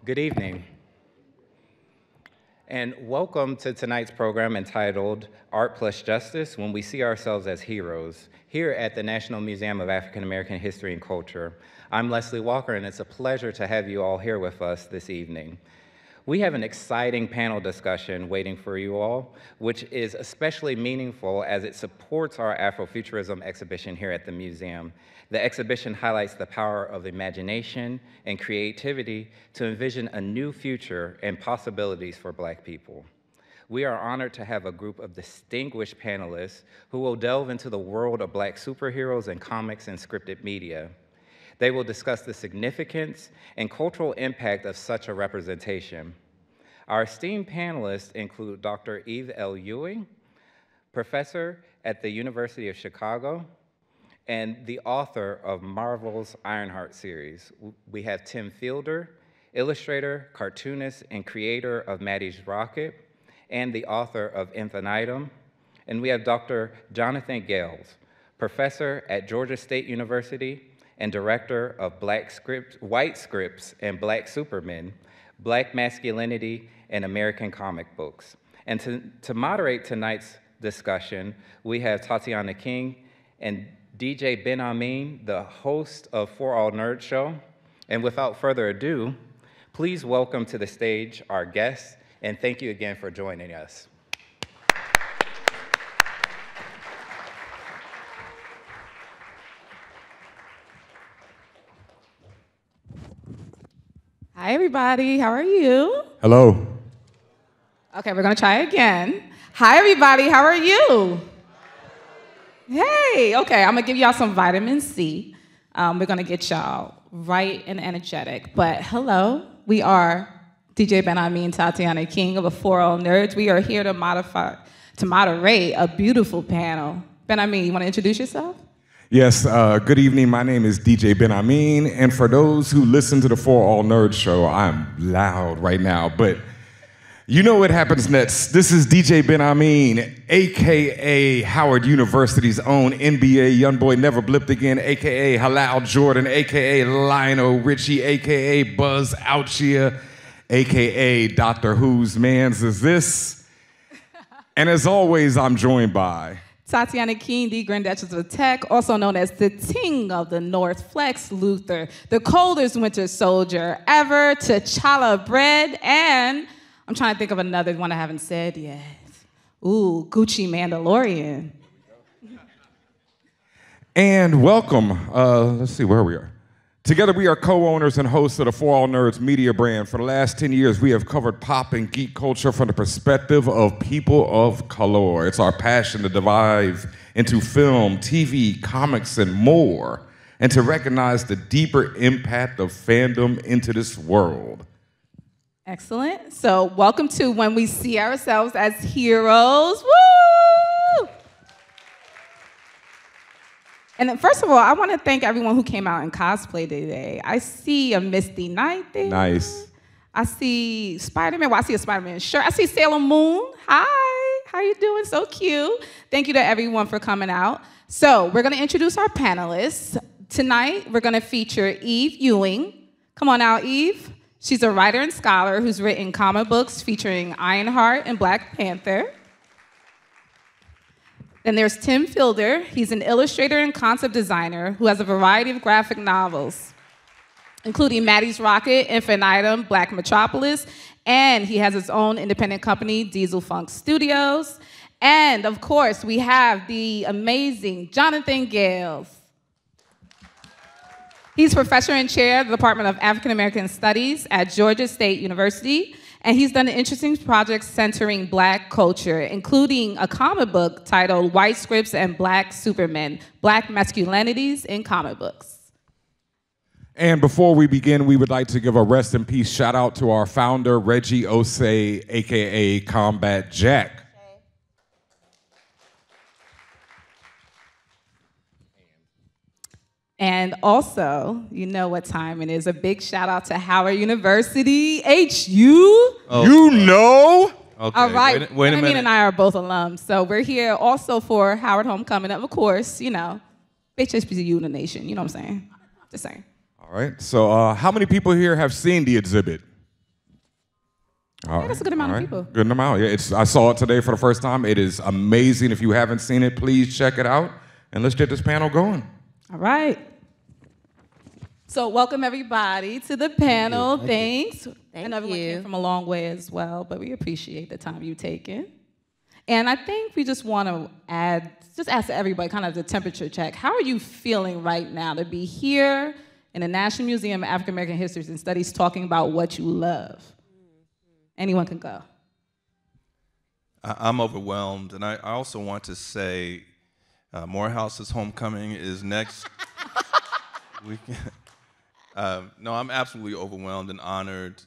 Good evening. And welcome to tonight's program entitled Art Plus Justice, When We See Ourselves as Heroes, here at the National Museum of African American History and Culture. I'm Leslie Walker, and it's a pleasure to have you all here with us this evening. We have an exciting panel discussion waiting for you all, which is especially meaningful as it supports our Afrofuturism exhibition here at the museum. The exhibition highlights the power of imagination and creativity to envision a new future and possibilities for Black people. We are honored to have a group of distinguished panelists who will delve into the world of Black superheroes and comics and scripted media. They will discuss the significance and cultural impact of such a representation. Our esteemed panelists include Dr. Eve L. Ewing, professor at the University of Chicago, and the author of Marvel's Ironheart series. We have Tim Fielder, illustrator, cartoonist, and creator of Maddie's Rocket, and the author of Infinitum. And we have Dr. Jonathon Gayles, professor at Georgia State University, and director of White Scripts and Black Supermen, Black Masculinity and American Comic Books. And to moderate tonight's discussion, we have Tatiana King and DJ BenHaMeen, the host of For All Nerds Show. And without further ado, please welcome to the stage our guests, and thank you again for joining us. Hi, everybody. How are you? Hello. Okay, we're going to try again. Hi, everybody. How are you? Hey, okay, I'm going to give y'all some vitamin C. We're going to get y'all right and energetic. But hello, we are DJ BenHaMeen, Tatiana King of the For All Nerds. We are here to moderate a beautiful panel. BenHaMeen, you want to introduce yourself? Yes, good evening. My name is DJ BenHaMeen, and for those who listen to the For All Nerds show, I'm loud right now, but you know what happens next. This is DJ BenHaMeen, a.k.a. Howard University's own NBA Youngboy Never Blipped Again, a.k.a. Halal Jordan, a.k.a. Lionel Richie, a.k.a. Buzz Ouchia, a.k.a. Doctor Who's Mans Is This? And as always, I'm joined by Tatiana King, the Grand Duchess of Tech, also known as the Ting of the North, Flex Luthor, the coldest winter soldier ever, T'Challa Bread, and I'm trying to think of another one I haven't said yet. Ooh, Gucci Mandalorian. And welcome, let's see where we are. Together we are co-owners and hosts of the For All Nerds media brand. For the last 10 years, we have covered pop and geek culture from the perspective of people of color. It's our passion to dive into film, TV, comics, and more, and to recognize the deeper impact of fandom into this world. Excellent. So welcome to When We See Ourselves as Heroes. Woo! And then first of all, I want to thank everyone who came out in cosplay today. I see a Misty Knight there. Nice. I see Spider-Man. Well, I see a Spider-Man shirt. I see Sailor Moon. Hi. How you doing? So cute. Thank you to everyone for coming out. So we're going to introduce our panelists. Tonight, we're going to feature Eve Ewing. Come on out, Eve. She's a writer and scholar who's written comic books featuring Ironheart and Black Panther. Then there's Tim Fielder. He's an illustrator and concept designer who has a variety of graphic novels, including Maddie's Rocket, Infinitum, Black Metropolis, and he has his own independent company, Diesel Funk Studios. And of course, we have the amazing Jonathon Gayles. He's professor and chair of the Department of African American Studies at Georgia State University. And he's done interesting projects centering Black culture, including a comic book titled White Scripts and Black Supermen, Black Masculinities in Comic Books. And before we begin, we would like to give a rest in peace shout out to our founder, Reggie Osei, a.k.a. Combat Jack. And also, you know what time it is. A big shout out to Howard University, HU. Oh, you know? Okay, All right. wait a minute. and I are both alums. So we're here also for Howard Homecoming. Of course, you know, HBCU in the nation. You know what I'm saying? Just saying. All right. So how many people here have seen the exhibit? All that's a right, good amount all of right. people. Good amount. Yeah, I saw it today for the first time. It is amazing. If you haven't seen it, please check it out. And let's get this panel going. All right. So welcome everybody to the panel. Thanks. I know everyone came from a long way as well, but we appreciate the time you've taken. And I think we just want to ask everybody kind of the temperature check. How are you feeling right now to be here in the National Museum of African American History and Studies talking about what you love? Anyone can go. I'm overwhelmed, and I also want to say Morehouse's Homecoming is next weekend. No, I'm absolutely overwhelmed and honored,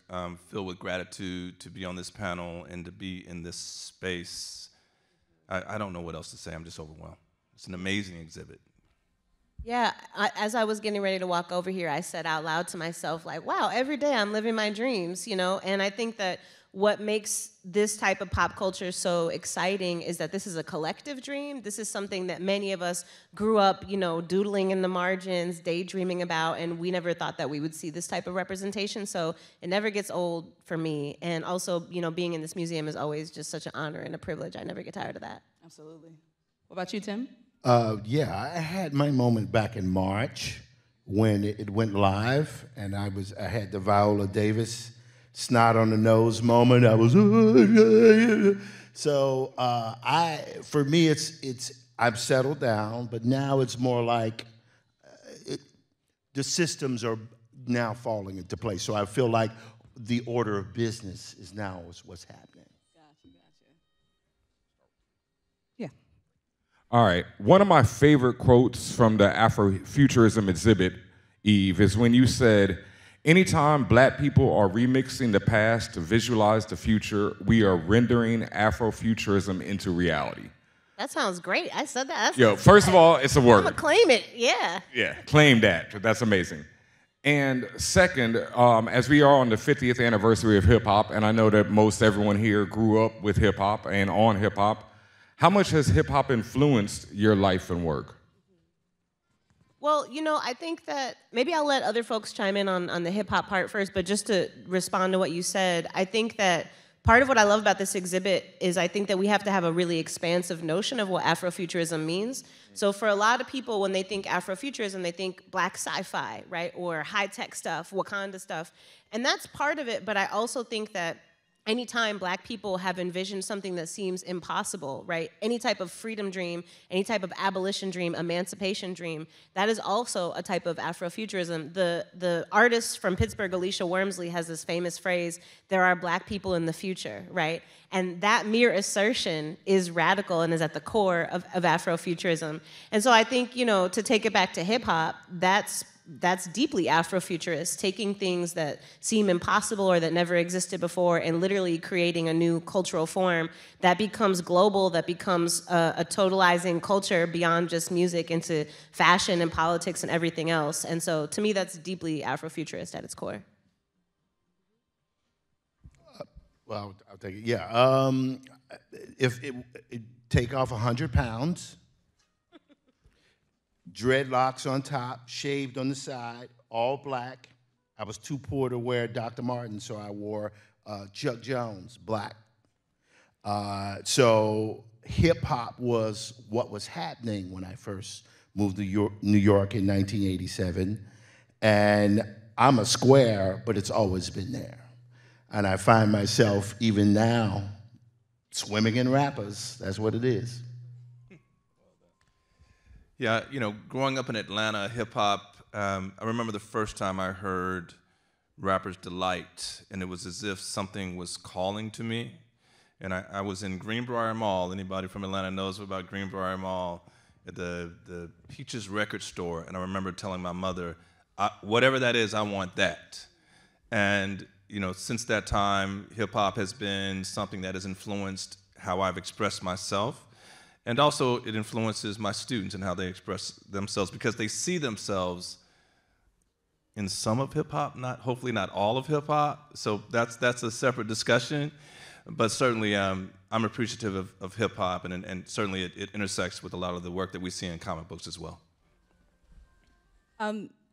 filled with gratitude to be on this panel and to be in this space. I don't know what else to say. I'm just overwhelmed. It's an amazing exhibit. Yeah, as I was getting ready to walk over here, I said out loud to myself, like, wow, every day I'm living my dreams, you know? And I think that what makes this type of pop culture so exciting is that this is a collective dream. This is something that many of us grew up, you know, doodling in the margins, daydreaming about, and we never thought that we would see this type of representation. So it never gets old for me. And also, you know, being in this museum is always just such an honor and a privilege. I never get tired of that. Absolutely. What about you, Tim? Yeah, I had my moment back in March when it went live, and I had the Viola Davis snot on the nose moment. I was so for me I've settled down, but now it's more like the systems are now falling into place. So I feel like the order of business is now what's happening. Gotcha. Yeah. All right. One of my favorite quotes from the Afrofuturism exhibit, Eve, is when you said, anytime black people are remixing the past to visualize the future, we are rendering Afrofuturism into reality. That sounds great. I said that. Yo, first of all, it's a word. I'm gonna claim it, yeah. Yeah, claim that. That's amazing. And second, as we are on the 50th anniversary of hip hop, and I know that most everyone here grew up with hip hop and on hip hop, how much has hip hop influenced your life and work? Well, you know, I think that maybe I'll let other folks chime in on the hip hop part first, but just to respond to what you said, I think that part of what I love about this exhibit is I think that we have to have a really expansive notion of what Afrofuturism means. So for a lot of people, when they think Afrofuturism, they think black sci-fi, right? Or high-tech stuff, Wakanda stuff. And that's part of it, but I also think that anytime black people have envisioned something that seems impossible, right? Any type of freedom dream, any type of abolition dream, emancipation dream, that is also a type of Afrofuturism. The artist from Pittsburgh, Alicia Wormsley, has this famous phrase, there are black people in the future, right? And that mere assertion is radical and is at the core of Afrofuturism. And so I think, you know, to take it back to hip hop, that's deeply Afrofuturist, taking things that seem impossible or that never existed before and literally creating a new cultural form that becomes global, that becomes a totalizing culture beyond just music into fashion and politics and everything else. And so to me, that's deeply Afrofuturist at its core. Well, I'll take it. Yeah. If it take off 100 pounds, dreadlocks on top, shaved on the side, all black. I was too poor to wear Dr. Martens, so I wore Chuck Jones, black. So hip hop was what was happening when I first moved to New York in 1987. And I'm a square, but it's always been there. And I find myself, even now, swimming in rappers. That's what it is. Yeah, you know, growing up in Atlanta, hip hop, I remember the first time I heard Rapper's Delight, and it was as if something was calling to me. And I was in Greenbrier Mall. Anybody from Atlanta knows about Greenbrier Mall, at the Peaches record store. And I remember telling my mother, whatever that is, I want that. And you know, since that time, hip hop has been something that has influenced how I've expressed myself. And also, it influences my students and how they express themselves because they see themselves in some of hip hop, hopefully not all of hip hop. So that's a separate discussion. But certainly, I'm appreciative of hip hop, and certainly it intersects with a lot of the work that we see in comic books as well.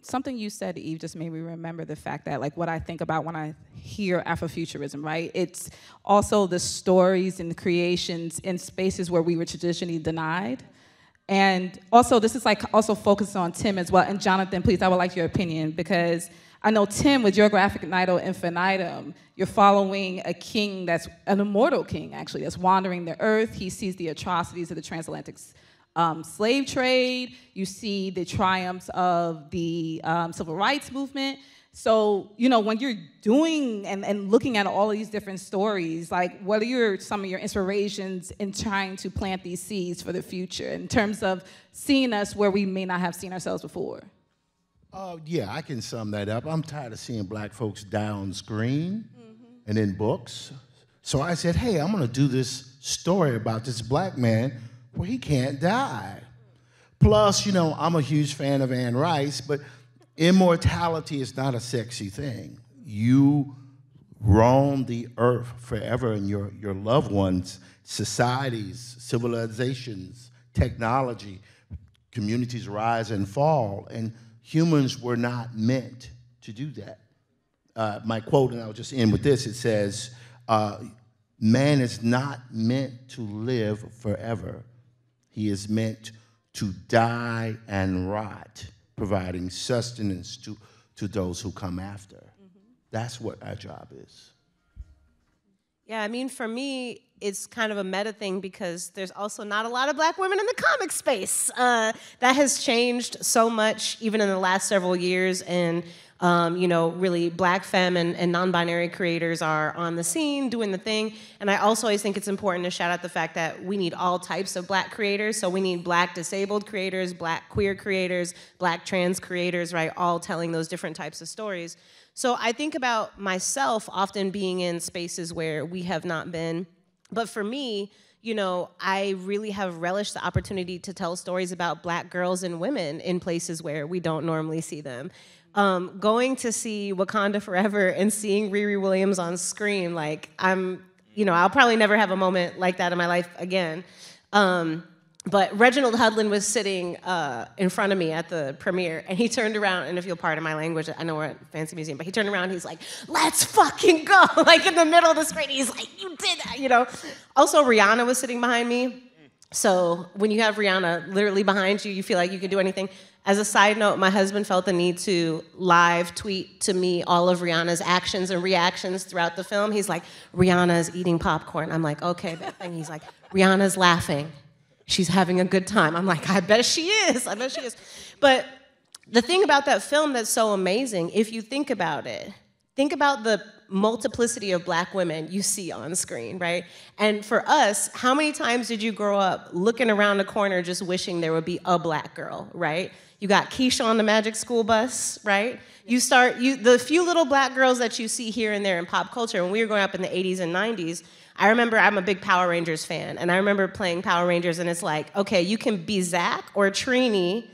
something you said, Eve, just made me remember the fact that, like, what I think about when I hear Afrofuturism, right? It's also the stories and the creations in spaces where we were traditionally denied. And also, this is like also focused on Tim as well. And Jonathon, please, I would like your opinion, because I know, Tim, with your graphic novel, Infinitum, you're following a king that's an immortal king, actually, that's wandering the earth. He sees the atrocities of the transatlantic slave trade. You see the triumphs of the civil rights movement. So, you know, when you're doing and looking at all of these different stories, like, what are some of your inspirations in trying to plant these seeds for the future in terms of seeing us where we may not have seen ourselves before? Yeah, I can sum that up. I'm tired of seeing black folks die on screen and in books. So I said, hey, I'm gonna do this story about this black man where he can't die. Plus, you know, I'm a huge fan of Anne Rice, but immortality is not a sexy thing. You roam the earth forever, and your loved ones, societies, civilizations, technology, communities rise and fall, and humans were not meant to do that. My quote, and I'll just end with this, it says, man is not meant to live forever. He is meant to die and rot, providing sustenance to those who come after. That's what our job is. Yeah, I mean, for me, it's kind of a meta thing because there's also not a lot of black women in the comic space. That has changed so much, even in the last several years, and you know, really black femme and non-binary creators are on the scene doing the thing. And I also always think it's important to shout out the fact that we need all types of black creators. So we need black disabled creators, black queer creators, black trans creators, right? All telling those different types of stories. So I think about myself often being in spaces where we have not been. But for me, you know, I really have relished the opportunity to tell stories about black girls and women in places where we don't normally see them. Going to see Wakanda Forever and seeing Riri Williams on screen, like, you know, I'll probably never have a moment like that in my life again. But Reginald Hudlin was sitting in front of me at the premiere, and he turned around, and if you'll pardon my language, I know we're at Fancy Museum, but he turned around, he's like, let's fucking go, like in the middle of the screen, he's like, you did that, you know? Also, Rihanna was sitting behind me, so when you have Rihanna literally behind you, you feel like you can do anything. As a side note, my husband felt the need to live tweet to me all of Rihanna's actions and reactions throughout the film. He's like, Rihanna's eating popcorn. I'm like, okay, and he's like, Rihanna's laughing. She's having a good time. I'm like, I bet she is. I bet she is. But the thing about that film that's so amazing, if you think about it, think about the multiplicity of black women you see on screen, right? And for us, how many times did you grow up looking around the corner just wishing there would be a black girl, right? You got Keisha on the Magic School Bus, right? The few little black girls that you see here and there in pop culture, when we were growing up in the 80s and 90s, I remember I'm a big Power Rangers fan, and I remember playing Power Rangers, and it's like, okay, you can be Zach or Trini,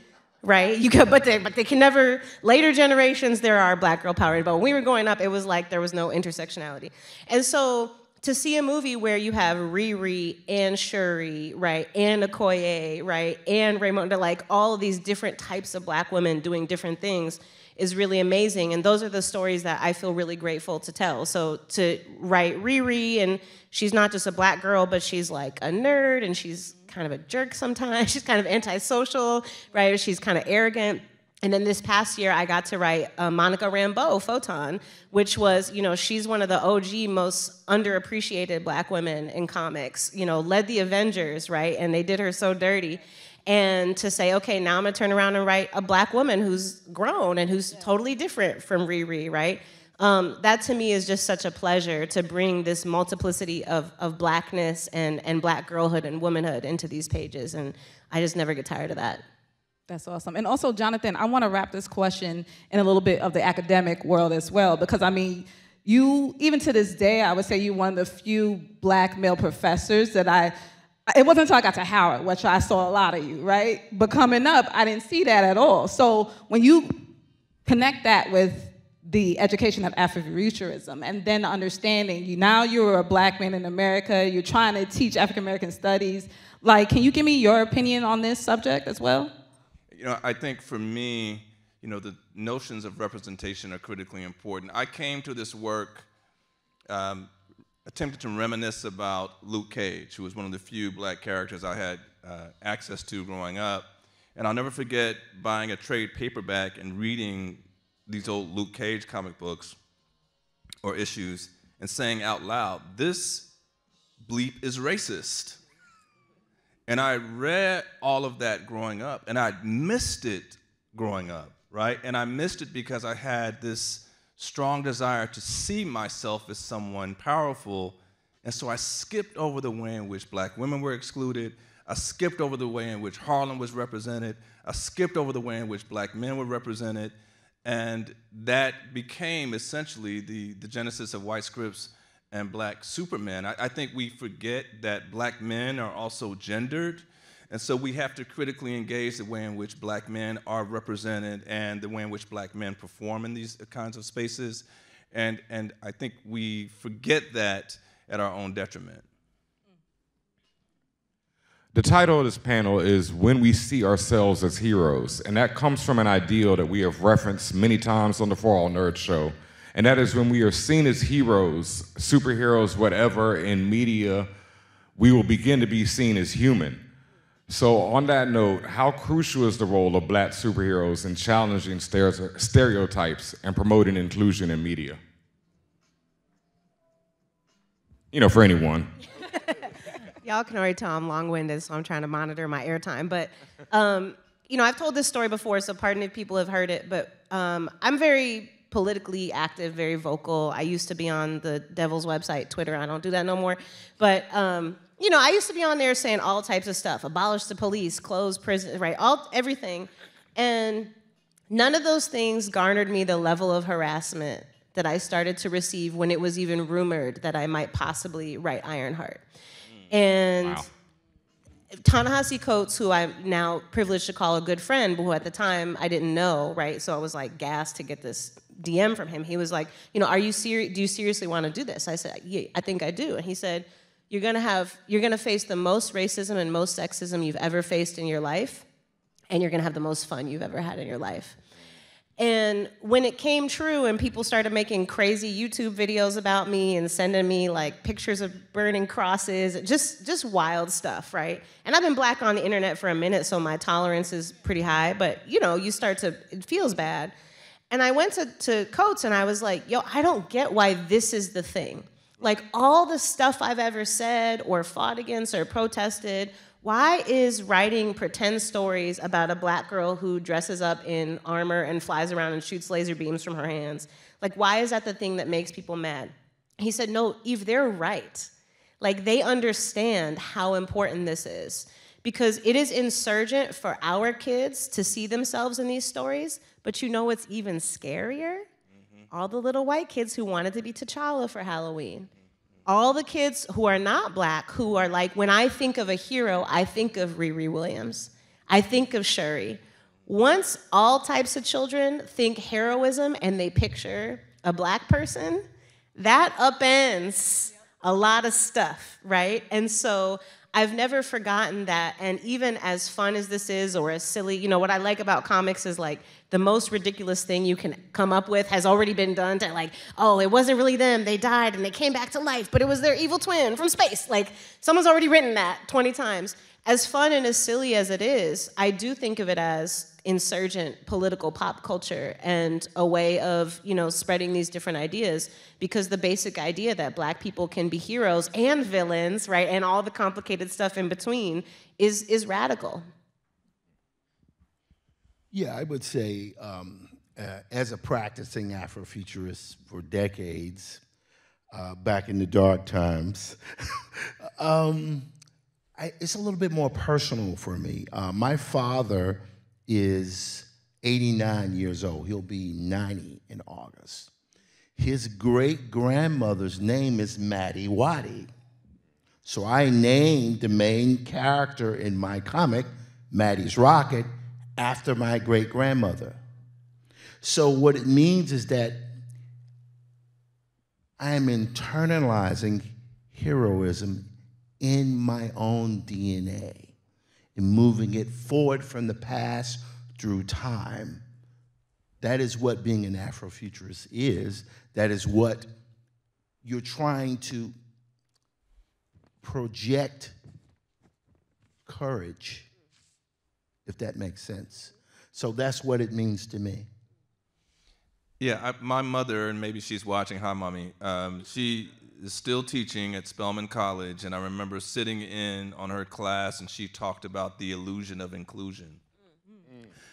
right? But they can never, later generations, there are black girl Power Rangers, but when we were growing up, it was like there was no intersectionality. And so to see a movie where you have Riri and Shuri, right, and Okoye, right, and Raymonda, like all of these different types of black women doing different things is really amazing. And those are the stories that I feel really grateful to tell. So to write Riri, and she's not just a black girl, but she's like a nerd, and she's kind of a jerk sometimes. She's kind of antisocial, right? She's kind of arrogant. And then this past year, I got to write Monica Rambeau, Photon, which was, you know, she's one of the OG most underappreciated black women in comics, you know, led the Avengers, right? And they did her so dirty. And to say, okay, now I'm gonna turn around and write a black woman who's grown and who's totally different from Riri, right? That to me is just such a pleasure to bring this multiplicity of blackness and black girlhood and womanhood into these pages. And I just never get tired of that. That's awesome. And also, Jonathon, I want to wrap this question in a little bit of the academic world as well, because I mean, you, even to this day, I would say you're one of the few black male professors that it wasn't until I got to Howard, which I saw a lot of you, right? But coming up, I didn't see that at all. So when you connect that with the education of Afrofuturism and then understanding you're a black man in America, you're trying to teach African American studies, like, can you give me your opinion on this subject as well? You know, I think for me, the notions of representation are critically important. I came to this work attempted to reminisce about Luke Cage, who was one of the few black characters I had access to growing up. And I'll never forget buying a trade paperback and reading these old Luke Cage comic books or issues and saying out loud, "This bleep is racist." And I read all of that growing up, and I missed it growing up, right? And I missed it because I had this strong desire to see myself as someone powerful, and so I skipped over the way in which black women were excluded. I skipped over the way in which Harlem was represented. I skipped over the way in which black men were represented, and that became essentially the genesis of white scripts and black supermen. I think we forget that black men are also gendered, and so we have to critically engage the way in which black men are represented and the way in which black men perform in these kinds of spaces. And I think we forget that at our own detriment. The title of this panel is When We See Ourselves as Heroes, and that comes from an ideal that we have referenced many times on the For All Nerds show, and that is when we are seen as heroes, superheroes, whatever, in media, we will begin to be seen as human. So on that note, how crucial is the role of black superheroes in challenging stereotypes and promoting inclusion in media? For anyone. Y'all can already tell I'm long-winded, so I'm trying to monitor my airtime. But, I've told this story before, so pardon if people have heard it, but I'm very politically active, very vocal. I used to be on the devil's website, Twitter. I don't do that no more. But, I used to be on there saying all types of stuff, abolish the police, close prisons, right, everything. And none of those things garnered me the level of harassment that I started to receive when it was even rumored that I might possibly write Ironheart. And wow. Ta-Nehisi Coates, who I'm now privileged to call a good friend, but who at the time I didn't know, right? So I was like gassed to get this DM from him. He was like, are you serious? Do you seriously want to do this? I said, yeah, I think I do. And he said, you're gonna face the most racism and most sexism you've ever faced in your life, and you're gonna have the most fun you've ever had in your life. And when it came true and people started making crazy YouTube videos about me and sending me like pictures of burning crosses, just wild stuff, right? And I've been black on the internet for a minute, so my tolerance is pretty high, but it feels bad. And I went to Coates and I was like, yo, I don't get why this is the thing. Like all the stuff I've ever said or fought against or protested, why is writing pretend stories about a black girl who dresses up in armor and flies around and shoots laser beams from her hands? Like, why is that the thing that makes people mad? He said, no, Eve, they're right. Like, they understand how important this is. Because it is insurgent for our kids to see themselves in these stories, but what's even scarier? All the little white kids who wanted to be T'Challa for Halloween. All the kids who are not black, who are like, when I think of a hero, I think of Riri Williams. I think of Shuri. Once all types of children think heroism and they picture a black person, that upends a lot of stuff, right? And so I've never forgotten that, and even as fun as this is, or as silly, what I like about comics is like, the most ridiculous thing you can come up with has already been done to like, oh, it wasn't really them, they died and they came back to life, but it was their evil twin from space. Like, someone's already written that 20 times. As fun and as silly as it is, I do think of it as insurgent political pop culture and a way of, spreading these different ideas, because the basic idea that black people can be heroes and villains, right, and all the complicated stuff in between is radical. Yeah, I would say, as a practicing Afrofuturist for decades, back in the dark times, it's a little bit more personal for me. My father is 89 years old. He'll be 90 in August. His great-grandmother's name is Maddie Waddy. So I named the main character in my comic, Maddie's Rocket, after my great-grandmother. So what it means is that I am internalizing heroism in my own DNA and moving it forward from the past through time That is what being an Afrofuturist is. That is what you're trying to project courage, if that makes sense. So that's what it means to me. Yeah, my mother, and maybe she's watching, hi mommy, she is still teaching at Spelman College, and I remember sitting in on her class and she talked about the illusion of inclusion.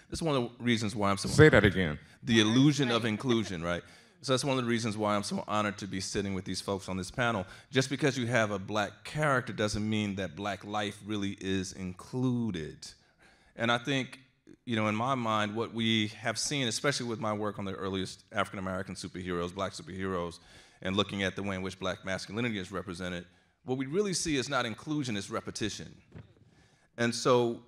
That's one of the reasons why I'm so— Say that again. The illusion of inclusion, right? So that's one of the reasons why I'm so honored to be sitting with these folks on this panel. Just because you have a black character doesn't mean that black life really is included. And I think, you know, in my mind, what we have seen, especially with my work on the earliest African-American superheroes, black superheroes, and looking at the way in which black masculinity is represented, what we really see is not inclusion, it's repetition. And so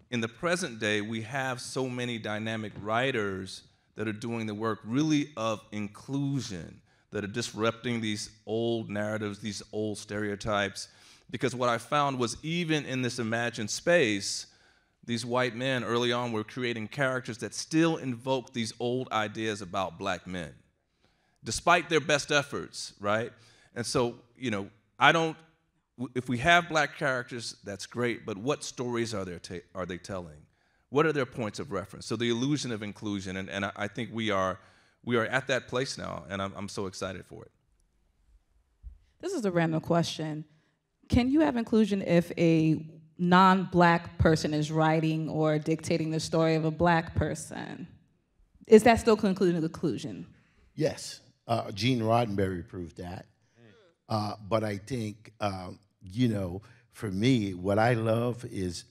in the present day, we have so many dynamic writers that are doing the work really of inclusion, that are disrupting these old narratives, these old stereotypes. Because what I found was even in this imagined space, these white men early on were creating characters that still invoke these old ideas about black men, despite their best efforts, right? And so, you know, if we have black characters, that's great, but what stories are they telling? What are their points of reference? So the illusion of inclusion, and I think we are at that place now, and I'm so excited for it. This is a random question. Can you have inclusion if a non-black person is writing or dictating the story of a black person? Is that still concluding inclusion? Yes. Gene Roddenberry proved that. But I think, you know, for me, what I love is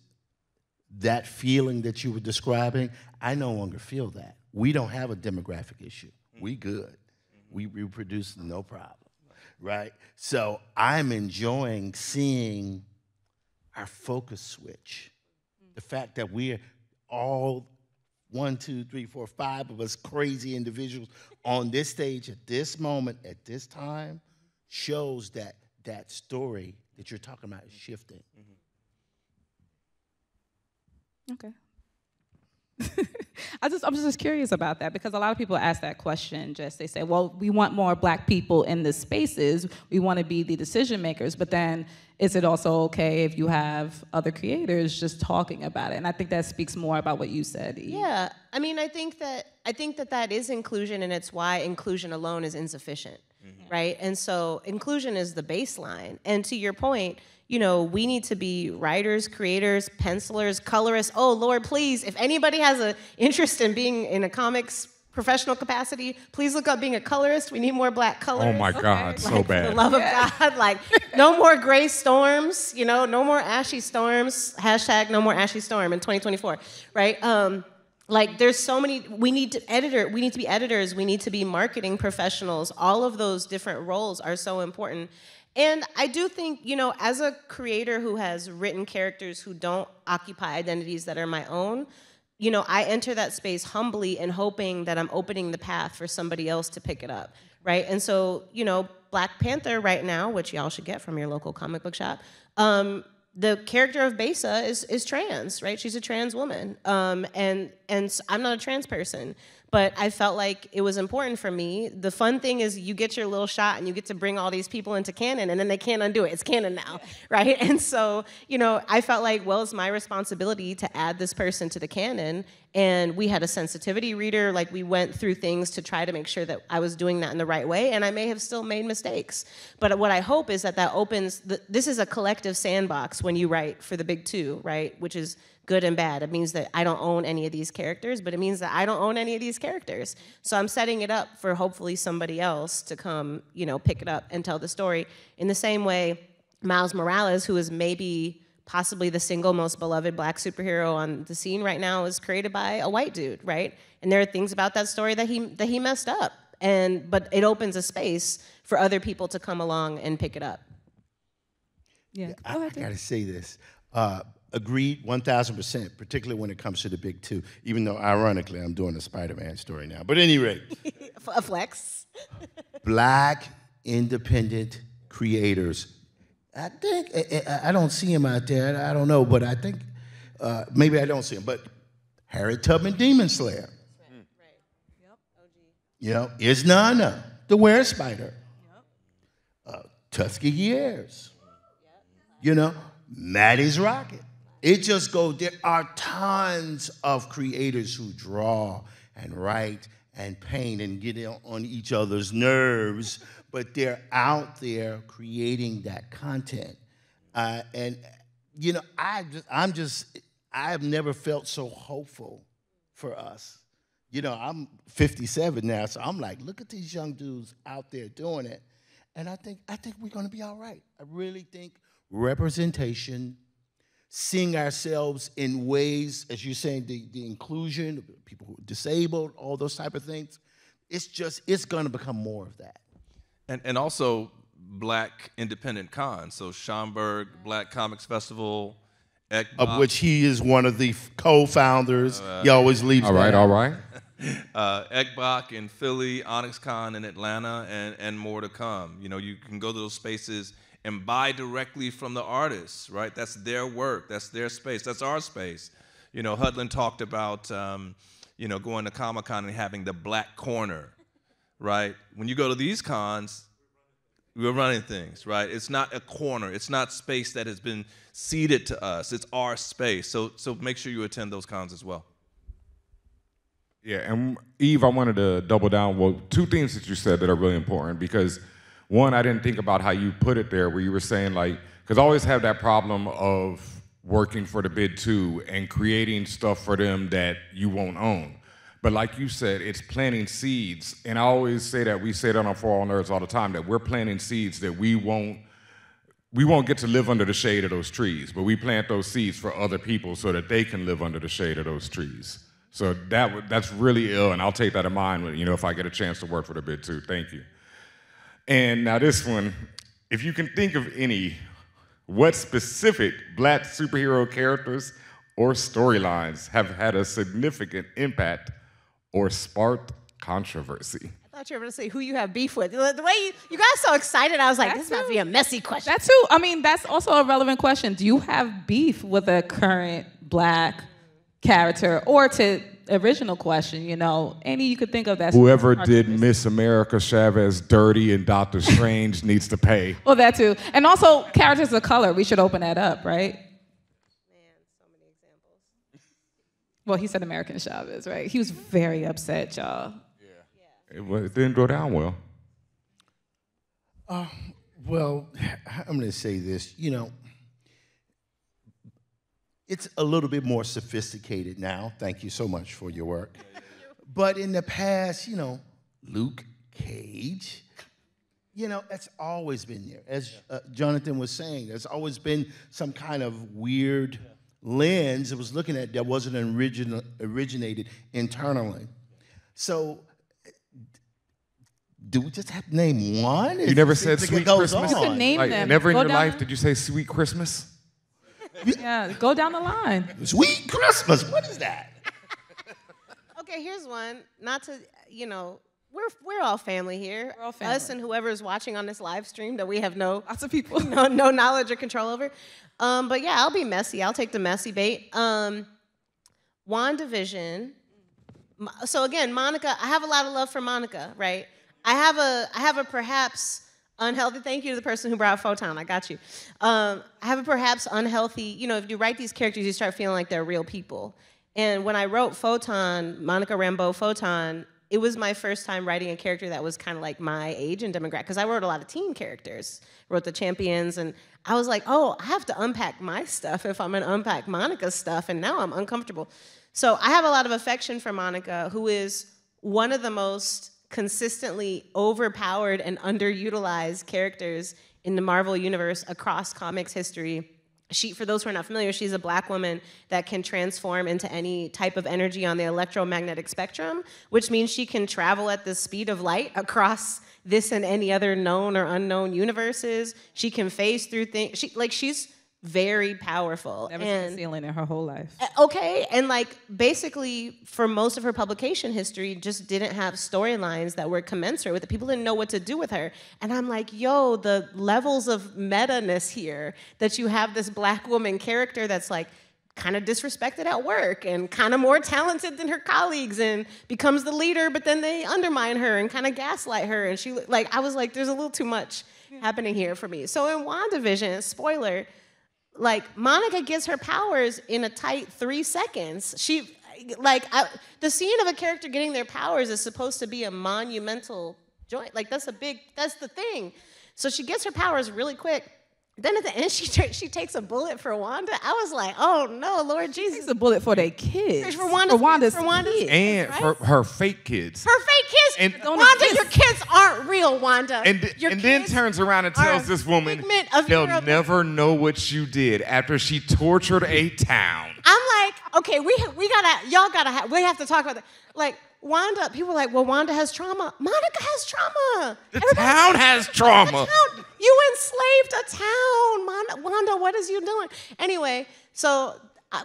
that feeling that you were describing. I no longer feel that. We don't have a demographic issue. We good. We reproduce no problem, right? So I'm enjoying seeing our focus switch. The fact that we're all 1, 2, 3, 4, 5 of us crazy individuals on this stage at this moment, at this time, shows that that story that you're talking about is shifting. Okay. I'm just curious about that because a lot of people ask that question. They say, well, we want more black people in the spaces. We want to be the decision makers. But then is it also okay if you have other creators just talking about it? And I think that speaks more about what you said, Eve. Yeah, I mean, I think that is inclusion, and it's why inclusion alone is insufficient, right? And so inclusion is the baseline. And to your point, you know, we need to be writers, creators, pencilers, colorists. Oh, Lord, please, if anybody has an interest in being in a comics professional capacity, please look up being a colorist. We need more black colorists. Oh, my God, so bad. For the love of God, like, no more gray storms, you know, no more ashy storms, hashtag no more ashy storm in 2024, right? Like, there's so many, we need to be editors, we need to be marketing professionals. All of those different roles are so important. And I do think, you know, as a creator who has written characters who don't occupy identities that are my own, you know, I enter that space humbly and hoping that I'm opening the path for somebody else to pick it up, right? And so, you know, Black Panther right now, which y'all should get from your local comic book shop, the character of Besa is trans, right? She's a trans woman, and I'm not a trans person, but I felt like it was important for me. The fun thing is you get your little shot and you get to bring all these people into canon, and then they can't undo it. It's canon now, right? And so, you know, I felt like, well, it's my responsibility to add this person to the canon, and we had a sensitivity reader. Like, we went through things to try to make sure that I was doing that in the right way, and I may have still made mistakes. But what I hope is that opens, this is a collective sandbox when you write for the big two, right? Which is good and bad. It means that I don't own any of these characters, but it means that I don't own any of these characters. So I'm setting it up for hopefully somebody else to come, you know, pick it up and tell the story. In the same way, Miles Morales, who is maybe possibly the single most beloved Black superhero on the scene right now, is created by a white dude, right? And there are things about that story that he messed up. But it opens a space for other people to come along and pick it up. Yeah, I gotta say this. Agreed 1,000%, particularly when it comes to the big two, even though ironically I'm doing a Spider-Man story now. But at any rate. A flex. Black independent creators. I think, I don't see him out there, I don't know, but I think, maybe I don't see him, but Harriet Tubman Demon Slayer. You know, is Nana, the were spider. Tuskegee Airs. You know, Maddie's Rocket. It just goes, there are tons of creators who draw and write and paint and get on each other's nerves, but they're out there creating that content. And, you know, I have never felt so hopeful for us. You know, I'm 57 now, so I'm like, look at these young dudes out there doing it. And I think we're gonna be all right. I really think representation, seeing ourselves in ways, as you're saying, the inclusion, people who are disabled, all those type of things, it's gonna become more of that. And also Black independent cons. So Schaumburg Black Comics Festival, of which he is one of the co-founders. He always leaves All right, that. all right. Ekbach in Philly, OnyxCon in Atlanta, and more to come. You know, you can go to those spaces and buy directly from the artists, right? That's their work, that's their space, that's our space. You know, Hudlin talked about, you know, going to Comic-Con and having the Black Corner, right? When you go to these cons, we're running things, right? It's not a corner, it's not space that has been ceded to us, it's our space. So make sure you attend those cons as well. Yeah, and Eve, I wanted to double down. Well, two things that you said that are really important, because one, I didn't think about how you put it there, where you were saying, like, because I always have that problem of working for the bid too and creating stuff for them that you won't own. But like you said, it's planting seeds. And I always say that, we say that on For All Nerds all the time, that we're planting seeds that we won't get to live under the shade of those trees, but we plant those seeds for other people so that they can live under the shade of those trees. So that's really ill, and I'll take that in mind, you know, if I get a chance to work for the bid too. Thank you. And now this one, if you can think of any, what specific Black superhero characters or storylines have had a significant impact or sparked controversy? I thought you were going to say who you have beef with. The way you got so excited, I was like, this must be a messy question. That too. I mean, that's also a relevant question. Do you have beef with a current Black character? Or to original question, you know, any you could think of that's whoever did Miss America Chavez dirty in Doctor Strange needs to pay. Well, that too. And also characters of color, we should open that up, right? Man, so many examples. Well, he said American Chavez, right? He was very upset, y'all. It didn't go down well. Well, I'm going to say this, you know, it's a little bit more sophisticated now. Thank you so much for your work. But in the past, you know, Luke Cage, you know, that's always been there. As Jonathan was saying, there's always been some kind of weird lens it was looking at that wasn't originated internally. So, do we just have to name one? You never said Sweet Christmas? You could name them. Never in Go your down life did you say Sweet Christmas? Yeah, go down the line. Sweet Christmas, what is that? Okay, here's one. Not to, you know, we're all family here. We're all family. Us and whoever's watching on this live stream that we have Lots of people. no knowledge or control over. But yeah, I'll be messy. I'll take the messy bait. WandaVision. So again, Monica, I have a lot of love for Monica, right? I have a perhaps unhealthy, thank you to the person who brought Photon, I got you. I have a perhaps unhealthy, you know, if you write these characters, you start feeling like they're real people. And when I wrote Photon, Monica Rambeau Photon, it was my first time writing a character that was kind of like my age and demographic, because I wrote a lot of teen characters, wrote the Champions, and I was like, oh, I have to unpack my stuff if I'm gonna unpack Monica's stuff, and now I'm uncomfortable. So I have a lot of affection for Monica, who is one of the most consistently overpowered and underutilized characters in the Marvel universe across comics history. For those who are not familiar, she's a Black woman that can transform into any type of energy on the electromagnetic spectrum, which means she can travel at the speed of light across this and any other known or unknown universes. She can phase through things. She's very powerful. Never seen a ceiling in her whole life. Okay, and like basically for most of her publication history, just didn't have storylines that were commensurate with it. People didn't know what to do with her. And I'm like, yo, the levels of meta-ness here, that you have this Black woman character that's like kind of disrespected at work and kind of more talented than her colleagues and becomes the leader, but then they undermine her and kind of gaslight her. And she, like, I was like, there's a little too much happening here for me. So in WandaVision, spoiler, like, Monica gets her powers in a tight 3 seconds. The scene of a character getting their powers is supposed to be a monumental joint. Like, that's the thing. So she gets her powers really quick. Then at the end, she takes a bullet for Wanda. I was like, oh no, Lord Jesus. She takes a bullet for their kids. For Wanda's kids. And right? for her fake kids. Her fake kids. And Wanda, your kids aren't real, Wanda. And then turns around and tells this woman, they'll never know what you did after she tortured a town. I'm like, okay, we have to talk about that. Like, Wanda, people are like, well, Wanda has trauma. Monica has trauma. The town has trauma. You enslaved a town. Wanda, what is you doing? Anyway, so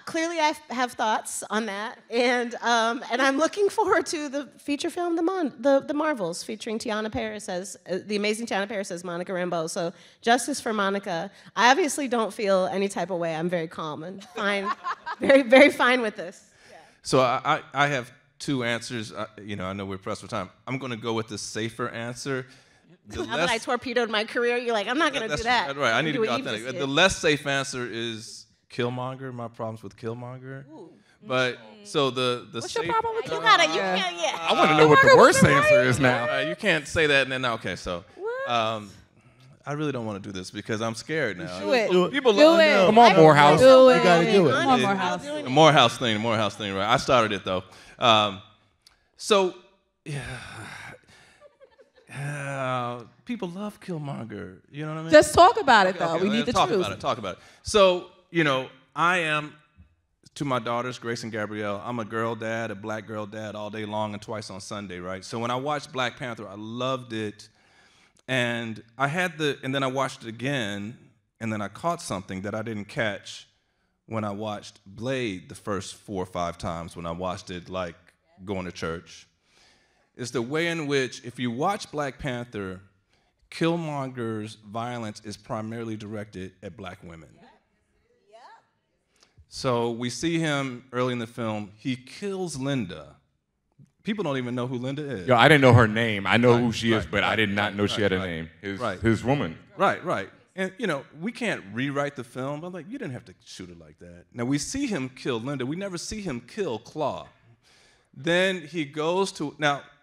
clearly I have thoughts on that. And I'm looking forward to the feature film, The Marvels, featuring Tiana Paris as, the amazing Tiana Paris as Monica Rambeau. So justice for Monica. I obviously don't feel any type of way. I'm very calm and fine, very, very fine with this. Yeah. So I have 2 answers. I know we're pressed for time. I'm going to go with the safer answer. Now that I torpedoed my career, you're like, I'm not going to do that. Right, I need to be authentic. The less safe answer is Killmonger, my problems with Killmonger. Ooh. But, so the What's safe... your problem with You Killmonger? can't, yeah. I want to know what the worst answer is now. You can't say that and then, okay, so... I really don't want to do this because I'm scared now. Do it. People Do love it. Come on, Morehouse. Do it. You got to do it. Come on, Morehouse. The Morehouse thing, right? I started it, though. People love Killmonger. You know what I mean? Just talk about it, though. Okay, we need the truth. Talk about it. So, I am, to my daughters, Grace and Gabrielle, I'm a girl dad, a black girl dad all day long and twice on Sunday, right? So when I watched Black Panther, I loved it. And then I watched it again, and then I caught something that I didn't catch when I watched Blade the first 4 or 5 times when I watched it, like, going to church. It's the way in which, if you watch Black Panther, Killmonger's violence is primarily directed at black women. So we see him early in the film. He kills Linda. People don't even know who Linda is. Yo, I didn't know her name. I know who she is, but I did not know she had a name. His woman. Right. And, we can't rewrite the film, but, like, you didn't have to shoot it like that. Now, we see him kill Linda. We never see him kill Claw. Then he goes to,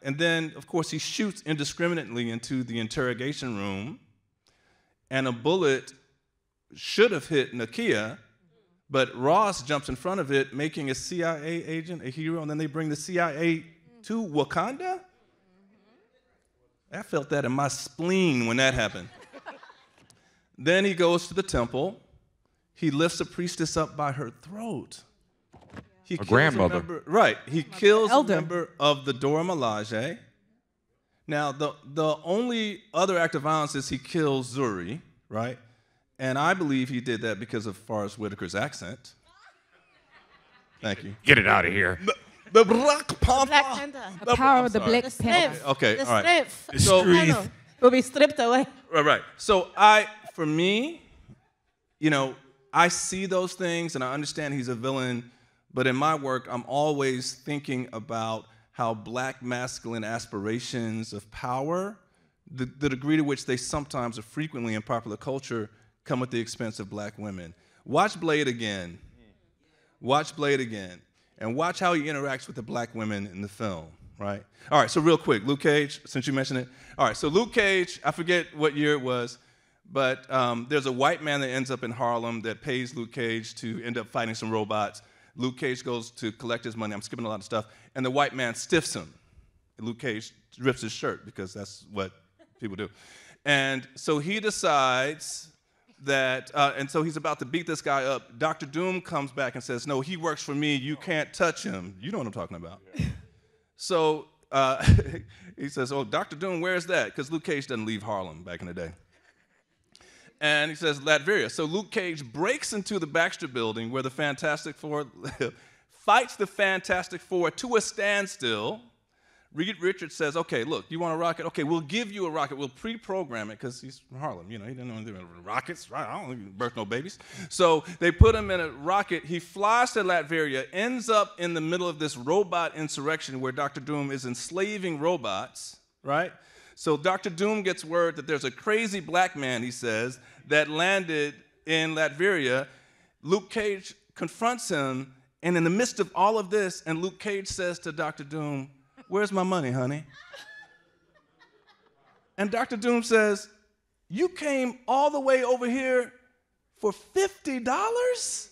and then, of course, he shoots indiscriminately into the interrogation room, and a bullet should have hit Nakia, but Ross jumps in front of it, making a CIA agent a hero, and then they bring the CIA to Wakanda? I felt that in my spleen when that happened. Then he goes to the temple. He lifts a priestess up by her throat. He a grandmother. He kills a member of the Dora Milaje. Now, the only other act of violence is he kills Zuri, right? And I believe he did that because of Forrest Whitaker's accent. Thank you. Get it out of here. The Black Panther. Black Panther. The power of the Black Panther. Okay, The all right. strength. Will be stripped away. Right. So for me, I see those things and I understand he's a villain, but in my work, I'm always thinking about how black masculine aspirations of power, the degree to which they sometimes or frequently in popular culture come at the expense of black women. Watch Blade again. Watch Blade again. And watch how he interacts with the black women in the film, right? All right, so real quick, Luke Cage, since you mentioned it. All right, so Luke Cage, I forget what year it was, but there's a white man that ends up in Harlem that pays Luke Cage to end up fighting some robots. Luke Cage goes to collect his money. I'm skipping a lot of stuff. And the white man stiffs him. And Luke Cage rips his shirt because that's what people do. And so he decides that, and so he's about to beat this guy up. Dr. Doom comes back and says, no, he works for me. You can't touch him. You know what I'm talking about. So he says, oh, Dr. Doom, where's that? Because Luke Cage doesn't leave Harlem back in the day. And he says, Latveria. So Luke Cage breaks into the Baxter Building where the Fantastic Four live, fights the Fantastic Four to a standstill, Reed Richards says, okay, look, you want a rocket? Okay, we'll give you a rocket. We'll pre-program it, because he's from Harlem. You know, he didn't know anything about rockets. Right? I don't birth no babies. So they put him in a rocket. He flies to Latveria, ends up in the middle of this robot insurrection where Dr. Doom is enslaving robots, right? So Dr. Doom gets word that there's a crazy black man, he says, that landed in Latveria. Luke Cage confronts him, and in the midst of all of this, and Luke Cage says to Dr. Doom, "Where's my money, honey?" And Dr. Doom says, "You came all the way over here for $50?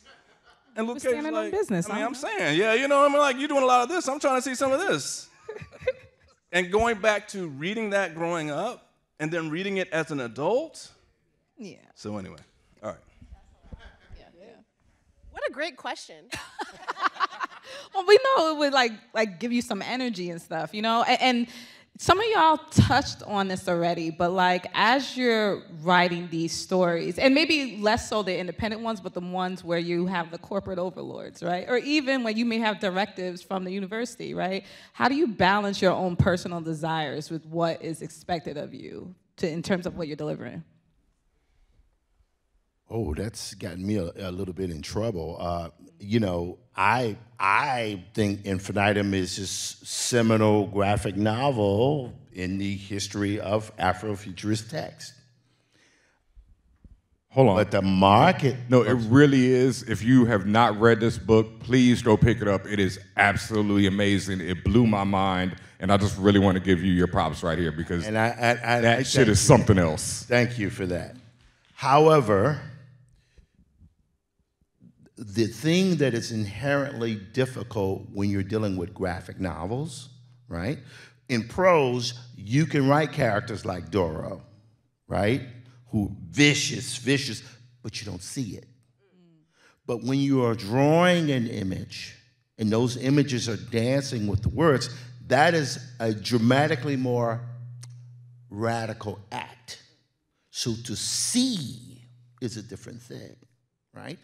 And Luke Cage is like, business, I mean, I'm saying, yeah, you know, I mean, like, you're doing a lot of this. I'm trying to see some of this. And going back to reading that growing up, and then reading it as an adult. Yeah. So anyway, all right. What a great question. Well, we know it would like give you some energy and stuff, you know? And some of y'all touched on this already, but like as you're writing these stories, and maybe less so the independent ones, but the ones where you have the corporate overlords, right? Or even when you may have directives from the university, right? How do you balance your own personal desires with what is expected of you in terms of what you're delivering? Oh, that's gotten me a little bit in trouble. You know, I think Infinitum is just seminal graphic novel in the history of Afrofuturist text. Hold on. But the market... No, it really is. If you have not read this book, please go pick it up. It is absolutely amazing. It blew my mind, and I just really want to give you your props right here, because that shit is something else. Thank you for that. However, the thing that is inherently difficult when you're dealing with graphic novels, right? In prose, you can write characters like Doro, right? Who vicious, but you don't see it. But when you are drawing an image, and those images are dancing with the words, that is a dramatically more radical act. So to see is a different thing, right?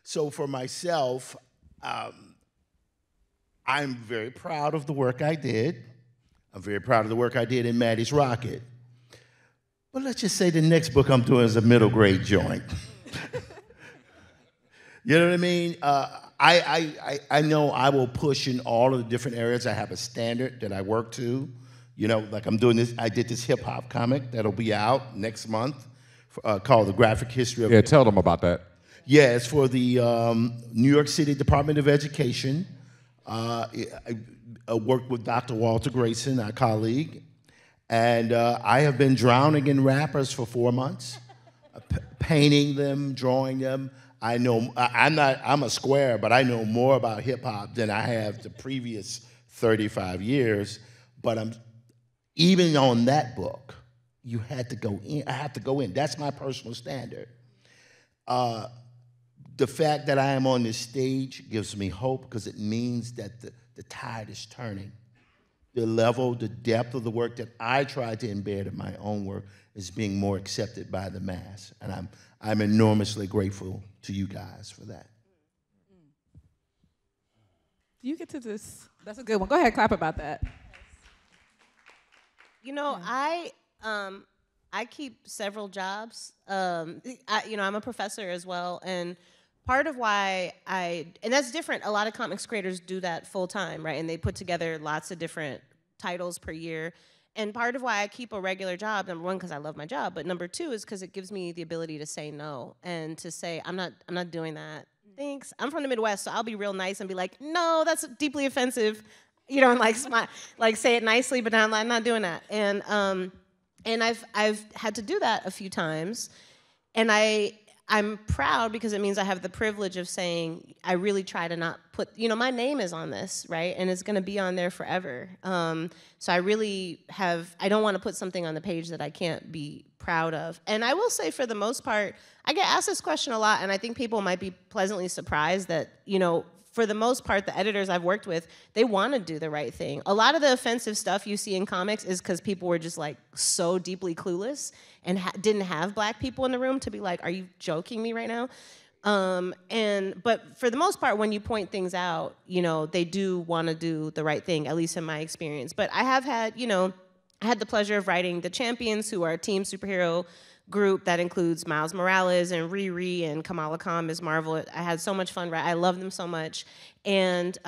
So for myself, I'm very proud of the work I did. I'm very proud of the work I did in Maddie's Rocket. But let's just say the next book I'm doing is a middle grade joint. You know what I mean? I know I will push in all of the different areas. I have a standard that I work to. You know, like I'm doing this, I did this hip hop comic that'll be out next month called The Graphic History of... Yeah, tell them about that. Yeah, it's for the New York City Department of Education. I worked with Dr. Walter Grayson, our colleague, and I have been drowning in rappers for 4 months, painting them, drawing them. I know, I'm a square, but I know more about hip hop than I have the previous 35 years. But even on that book, you had to go in. I have to go in. That's my personal standard. The fact that I am on this stage gives me hope, because it means that the tide is turning. The level, the depth of the work that I try to embed in my own work is being more accepted by the mass. And I'm enormously grateful to you guys for that. You get to this. That's a good one. Go ahead, clap about that. You know, I keep several jobs. I'm a professor as well, and part of why and that's different. A lot of comics creators do that full time, right? And they put together lots of different titles per year. And part of why I keep a regular job, number one, because I love my job, but number two is because it gives me the ability to say no and to say, I'm not doing that. Thanks. I'm from the Midwest, so I'll be real nice and be like, no, that's deeply offensive. You know, and like smile, like say it nicely, but I'm not doing that. And I've had to do that a few times, and I'm proud because it means I have the privilege of saying I really try to not put, you know, my name is on this, right? And it's going to be on there forever. So I really I don't want to put something on the page that I can't be proud of. And I will say, for the most part, I get asked this question a lot, and I think people might be pleasantly surprised that, you know, for the most part, the editors I've worked with, they want to do the right thing. A lot of the offensive stuff you see in comics is because people were just like so deeply clueless and didn't have black people in the room to be like, are you joking me right now? But for the most part, when you point things out, you know, they do want to do the right thing, at least in my experience. But I have had, you know, I had the pleasure of writing The Champions, who are a team superhero group that includes Miles Morales and Riri and Kamala Khan, Ms. Marvel. I had so much fun, right? I love them so much. And,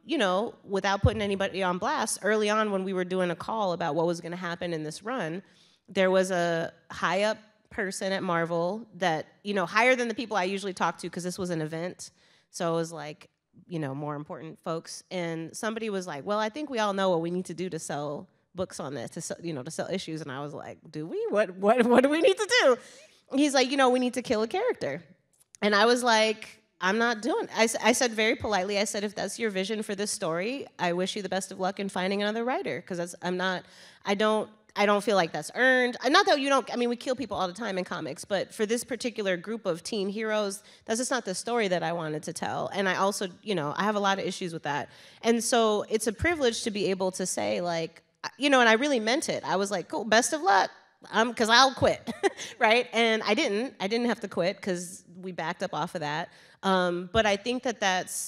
you know, without putting anybody on blast, early on when we were doing a call about what was going to happen in this run, there was a high up person at Marvel that, you know, higher than the people I usually talk to, because this was an event. So it was like, you know, more important folks. And somebody was like, well, I think we all know what we need to do to sell books on this, to sell, you know, to sell issues. And I was like, do we? What do we need to do? He's like, you know, we need to kill a character. And I was like, I'm not doing it. I said very politely, I said, if that's your vision for this story, I wish you the best of luck in finding another writer, because I don't feel like that's earned. Not that you don't, I mean, we kill people all the time in comics, but for this particular group of teen heroes, that's just not the story that I wanted to tell. And I also, you know, I have a lot of issues with that. And so it's a privilege to be able to say, like, you know, and I really meant it. I was like, cool, best of luck, because I'll quit, right? And I didn't have to quit, because we backed up off of that. But I think that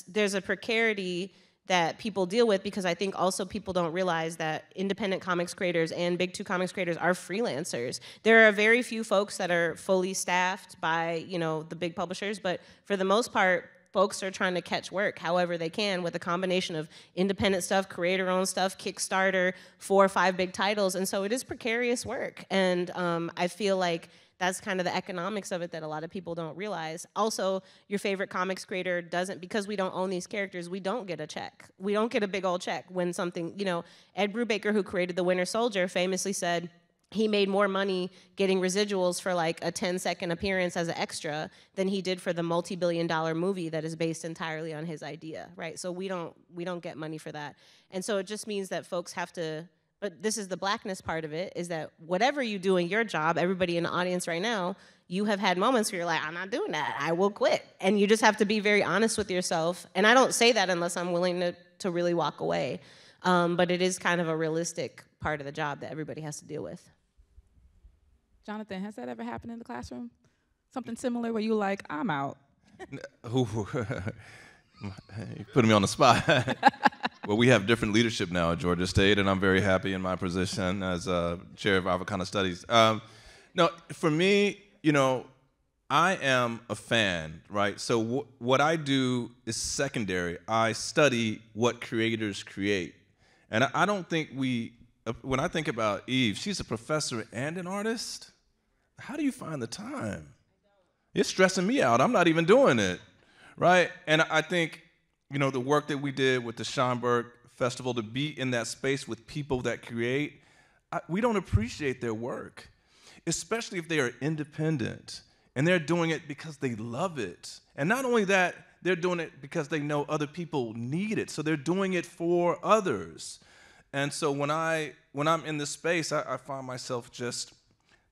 there's a precarity that people deal with, because I think also people don't realize that independent comics creators and big two comics creators are freelancers. There are very few folks that are fully staffed by, you know, the big publishers, but for the most part, folks are trying to catch work however they can with a combination of independent stuff, creator-owned stuff, Kickstarter, 4 or 5 big titles, and so it is precarious work. And I feel like that's kind of the economics of it that a lot of people don't realize. Also, your favorite comics creator doesn't, because we don't own these characters, we don't get a check. We don't get a big old check when something, you know, Ed Brubaker, who created The Winter Soldier, famously said he made more money getting residuals for like a 10-second appearance as an extra than he did for the multi-billion-dollar movie that is based entirely on his idea, right? So we don't get money for that. And so it just means that folks have to, but this is the blackness part of it, is that whatever you do in your job, everybody in the audience right now, you have had moments where you're like, I'm not doing that, I will quit. And you just have to be very honest with yourself. And I don't say that unless I'm willing to really walk away. But it is kind of a realistic part of the job that everybody has to deal with. Jonathan, has that ever happened in the classroom? Something similar where you like, I'm out? You're putting me on the spot. Well, we have different leadership now at Georgia State, and I'm very happy in my position as chair of Africana Studies. No, for me, you know, I am a fan, right? So what I do is secondary. I study what creators create. And I don't think when I think about Eve, she's a professor and an artist. How do you find the time? It's stressing me out. I'm not even doing it, right? And I think, you know, the work that we did with the Schomburg Festival, to be in that space with people that create, we don't appreciate their work, especially if they are independent and they're doing it because they love it. And not only that, they're doing it because they know other people need it, so they're doing it for others. And so when I'm in this space, I find myself just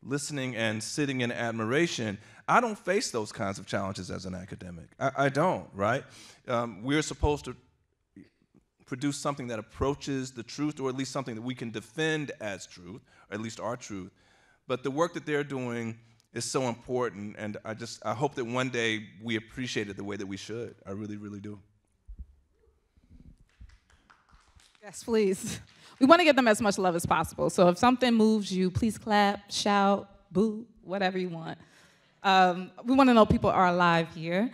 listening and sitting in admiration. I don't face those kinds of challenges as an academic. I don't, right? We're supposed to produce something that approaches the truth, or at least something that we can defend as truth, or at least our truth. But the work that they're doing is so important, and I hope that one day we appreciate it the way that we should. I really, really do. Yes, please. We want to give them as much love as possible. So if something moves you, please clap, shout, boo, whatever you want. We want to know people are alive here.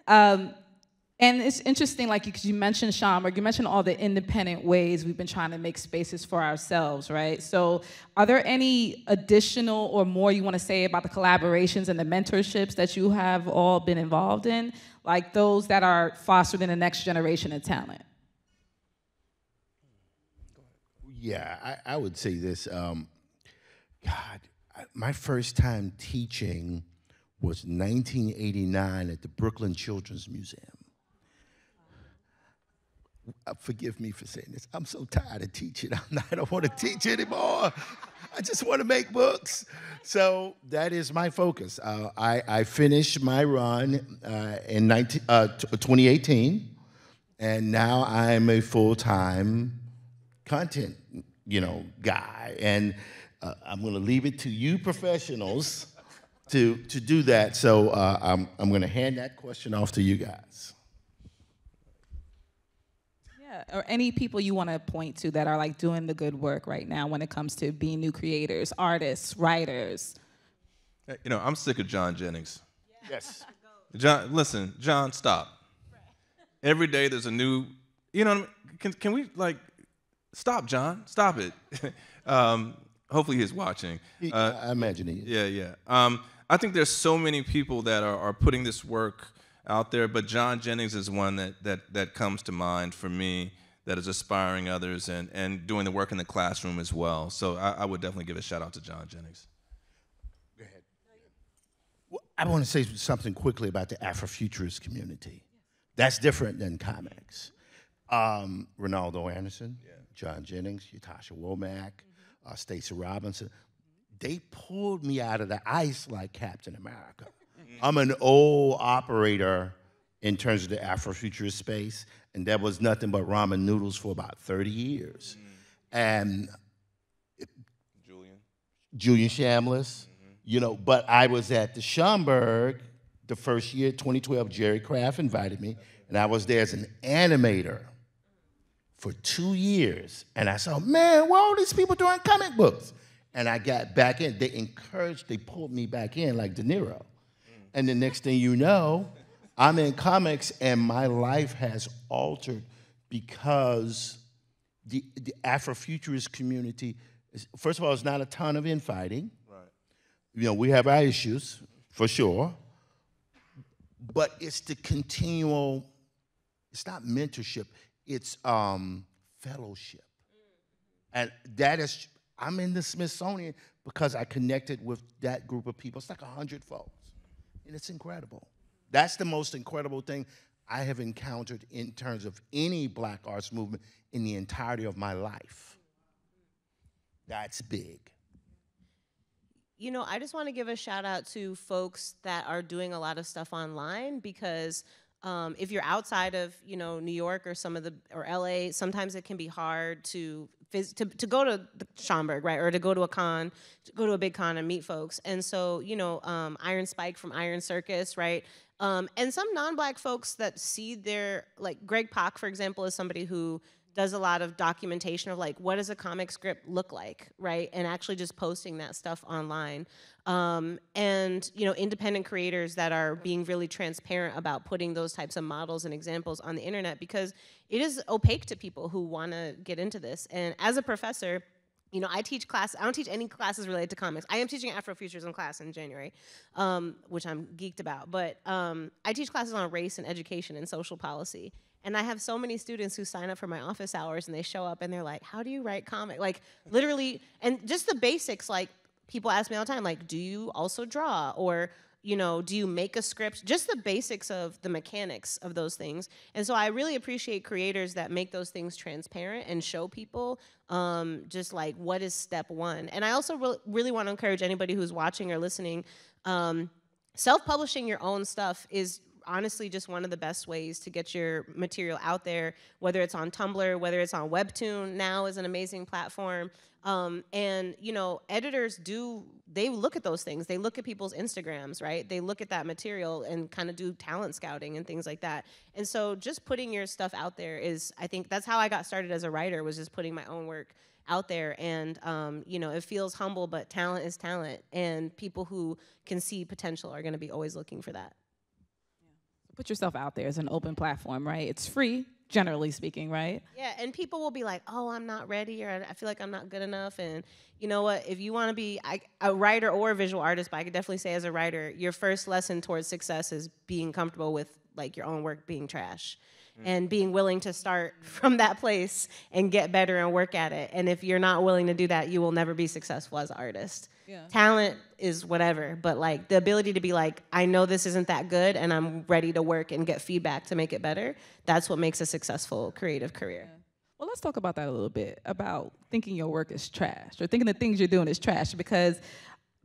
And it's interesting, like, because you mentioned Schomburg, you mentioned all the independent ways we've been trying to make spaces for ourselves, right? So are there any additional or more you want to say about the collaborations and the mentorships that you have all been involved in, like those that are fostering the next generation of talent? Yeah, I would say this. My first time teaching was 1989 at the Brooklyn Children's Museum. Forgive me for saying this. I'm so tired of teaching. I don't want to teach anymore. I just want to make books. So that is my focus. I finished my run in 2018, and now I'm a full-time content, guy. And I'm going to leave it to you professionals to do that. So I'm going to hand that question off to you guys. Yeah, or any people you want to point to that are like doing the good work right now when it comes to being new creators, artists, writers. You know, I'm sick of John Jennings. Yes. John, listen, John, stop. Every day there's a new, you know what I mean? Can we, like, stop, John? Stop it. Hopefully he's watching. I imagine he is. Yeah. I think there's so many people that are putting this work out there, but John Jennings is one that comes to mind for me, that is inspiring others and doing the work in the classroom as well. So I would definitely give a shout out to John Jennings. Go ahead. Well, I want to say something quickly about the Afrofuturist community. That's different than comics. Ronaldo Anderson, John Jennings, Yatasha Womack, Stacey Robinson, they pulled me out of the ice like Captain America. I'm an old operator in terms of the Afrofuturist space, and that was nothing but ramen noodles for about 30 years. And Julian Shambliss, you know, but I was at the Schomburg the first year, 2012, Jerry Kraft invited me, and I was there as an animator for 2 years. And I saw, man, what are all these people doing comic books? And I got back in. They pulled me back in like De Niro. And the next thing you know, I'm in comics, and my life has altered because the Afrofuturist community, first of all, it's not a ton of infighting. Right. You know, we have our issues, for sure. But it's the continual, it's not mentorship, it's fellowship. And that is, I'm in the Smithsonian because I connected with that group of people. It's like 100 folks, and it's incredible. That's the most incredible thing I have encountered in terms of any Black arts movement in the entirety of my life. That's big. You know, I just want to give a shout out to folks that are doing a lot of stuff online, because if you're outside of, you know, New York or or LA, sometimes it can be hard to go to the Schomburg, right, or to go to a con, to go to a big con and meet folks. And so, you know, Iron Spike from Iron Circus, right, and some non-Black folks that see their, like Greg Pak, for example, is somebody who does a lot of documentation of like, what does a comic script look like, right? And actually just posting that stuff online. And, you know, independent creators that are being really transparent about putting those types of models and examples on the internet, because it is opaque to people who want to get into this. And as a professor, you know, I teach class. I don't teach any classes related to comics. I am teaching Afrofuturism class in January, which I'm geeked about. But I teach classes on race and education and social policy. And I have so many students who sign up for my office hours, and they show up and they're like, how do you write comic? Like, literally, and just the basics, like, people ask me all the time, like, do you also draw? Or, you know, do you make a script? Just the basics of the mechanics of those things. And so I really appreciate creators that make those things transparent and show people just like what is step one. And I also really want to encourage anybody who's watching or listening, self-publishing your own stuff is honestly just one of the best ways to get your material out there, whether it's on Tumblr, whether it's on Webtoon now is an amazing platform. And, you know, editors they look at those things. They look at people's Instagrams, right? They look at that material and kind of do talent scouting and things like that. And so just putting your stuff out there is, I think that's how I got started as a writer, was just putting my own work out there. And, you know, it feels humble, but talent is talent. And people who can see potential are going to be always looking for that. Put yourself out there as an open platform, right? It's free, generally speaking, right? Yeah, and people will be like, oh, I'm not ready, or I feel like I'm not good enough. And you know what? If you want to be a writer or a visual artist, but I could definitely say as a writer, your first lesson towards success is being comfortable with like your own work being trash. And being willing to start from that place and get better and work at it. And if you're not willing to do that, you will never be successful as an artist. Yeah. Talent is whatever, but like the ability to be like, I know this isn't that good and I'm ready to work and get feedback to make it better, that's what makes a successful creative career. Yeah. Well, let's talk about that a little bit, about thinking your work is trash or thinking the things you're doing is trash, because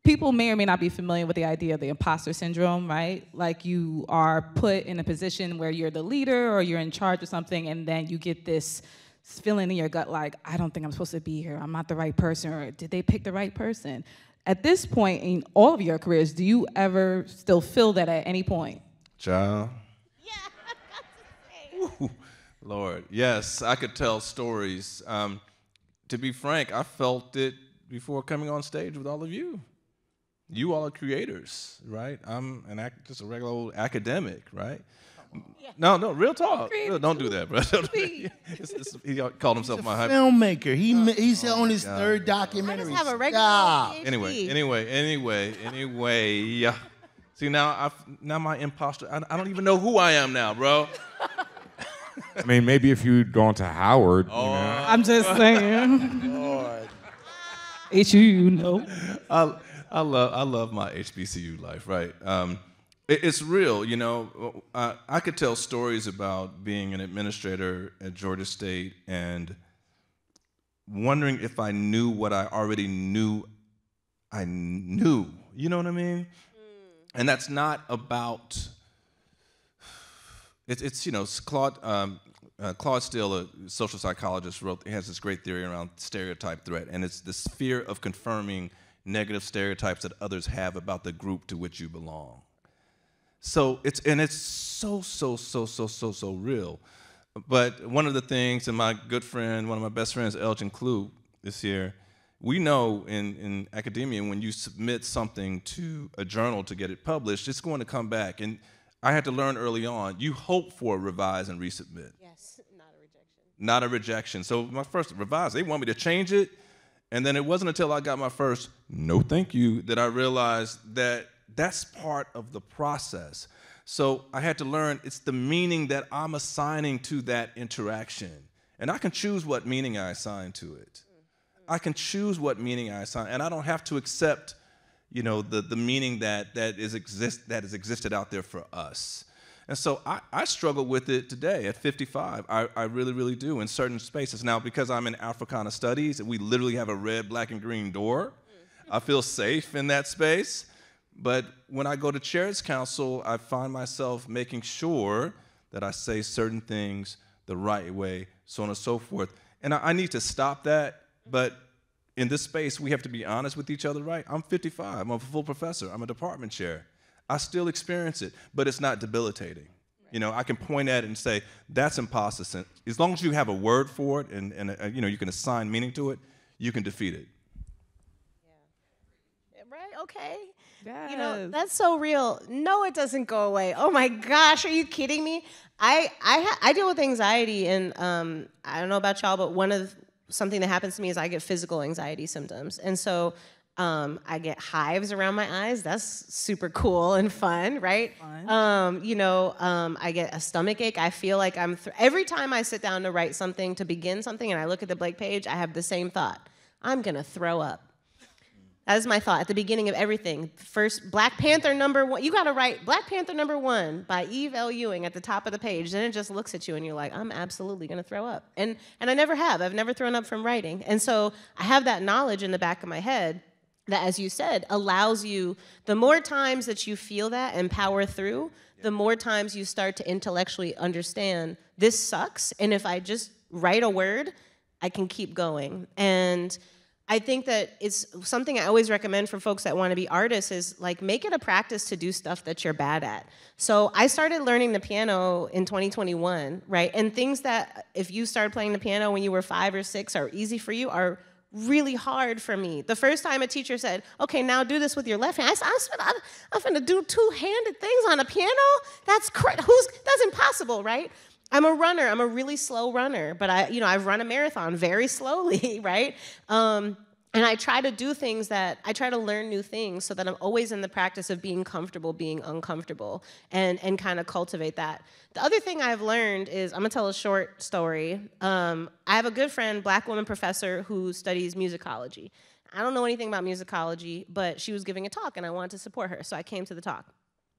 people may or may not be familiar with the idea of the impostor syndrome, right? Like you are put in a position where you're the leader or you're in charge of something, and then you get this feeling in your gut like, I don't think I'm supposed to be here. I'm not the right person, or did they pick the right person? At this point in all of your careers, do you ever still feel that at any point? Child. Ooh, Lord, yes, I could tell stories. To be frank, I felt it before coming on stage with all of you. You all are creators, right? I'm just a regular old academic, right? Yeah. No, real talk. Don't do that, bro. He called himself my hype. Filmmaker. He's on his third documentary. I just have a regular PhD. Anyway. Yeah. See, now my imposter, I don't even know who I am now, bro. I mean, maybe if you'd gone to Howard, you know. I'm just saying. Lord. You know. I love my HBCU life, right? It's real, you know. I could tell stories about being an administrator at Georgia State and wondering if I knew what I already knew I knew. You know what I mean? And that's not about. It's you know, Claude Steele, a social psychologist, has this great theory around stereotype threat, and it's this fear of confirming negative stereotypes that others have about the group to which you belong. So it's so real. But one of the things, and my good friend, one of my best friends, Elgin Klug, is here. We know in academia, when you submit something to a journal to get it published, it's going to come back. And I had to learn early on, you hope for a revise and resubmit. Yes, not a rejection. Not a rejection. So my first revise, they want me to change it. And then it wasn't until I got my first no thank you that I realized that that's part of the process. So I had to learn it's the meaning that I'm assigning to that interaction. And I can choose what meaning I assign to it. I can choose what meaning I assign, and I don't have to accept, you know, the meaning that has existed out there for us. And so I struggle with it today at 55. I really, really do in certain spaces. Now, because I'm in Africana Studies, and we literally have a red, black, and green door, I feel safe in that space. But when I go to Chair's Council, I find myself making sure that I say certain things the right way, so on and so forth. And I need to stop that, but in this space, we have to be honest with each other, right? I'm 55, I'm a full professor, I'm a department chair. I still experience it, but it's not debilitating. You know, I can point at it and say, that's imposter syndrome. As long as you have a word for it and you know, you can assign meaning to it, you can defeat it. Yeah. Right, okay. Yes. You know, that's so real. No, it doesn't go away. Oh my gosh, are you kidding me? I deal with anxiety, and I don't know about y'all, but something that happens to me is I get physical anxiety symptoms. And so I get hives around my eyes. That's super cool and fun, right? You know, I get a stomach ache. I feel like every time I sit down to write something, to begin something, and I look at the blank page, I have the same thought. I'm gonna throw up. That is my thought at the beginning of everything. First, Black Panther #1. You gotta write Black Panther #1 by Eve L. Ewing at the top of the page. Then it just looks at you and you're like, I'm absolutely gonna throw up. And I never have. I've never thrown up from writing. And so I have that knowledge in the back of my head that, as you said, allows you, the more times that you feel that and power through, the more times you start to intellectually understand, this sucks, and if I just write a word, I can keep going. And I think that it's something I always recommend for folks that want to be artists is, like, make it a practice to do stuff that you're bad at. So I started learning the piano in 2021, right? And things that, if you started playing the piano when you were 5 or 6, are easy for you are really hard for me. The first time a teacher said, okay, now do this with your left hand, I said, I'm gonna do two-handed things on a piano? That's impossible, right? I'm a runner. I'm a really slow runner, but I've run a marathon very slowly, right? And I try to do things I try to learn new things so that I'm always in the practice of being comfortable, being uncomfortable, and kind of cultivate that. The other thing I've learned is, I'm gonna tell a short story. I have a good friend, Black woman professor, who studies musicology. I don't know anything about musicology, but she was giving a talk and I wanted to support her, so I came to the talk.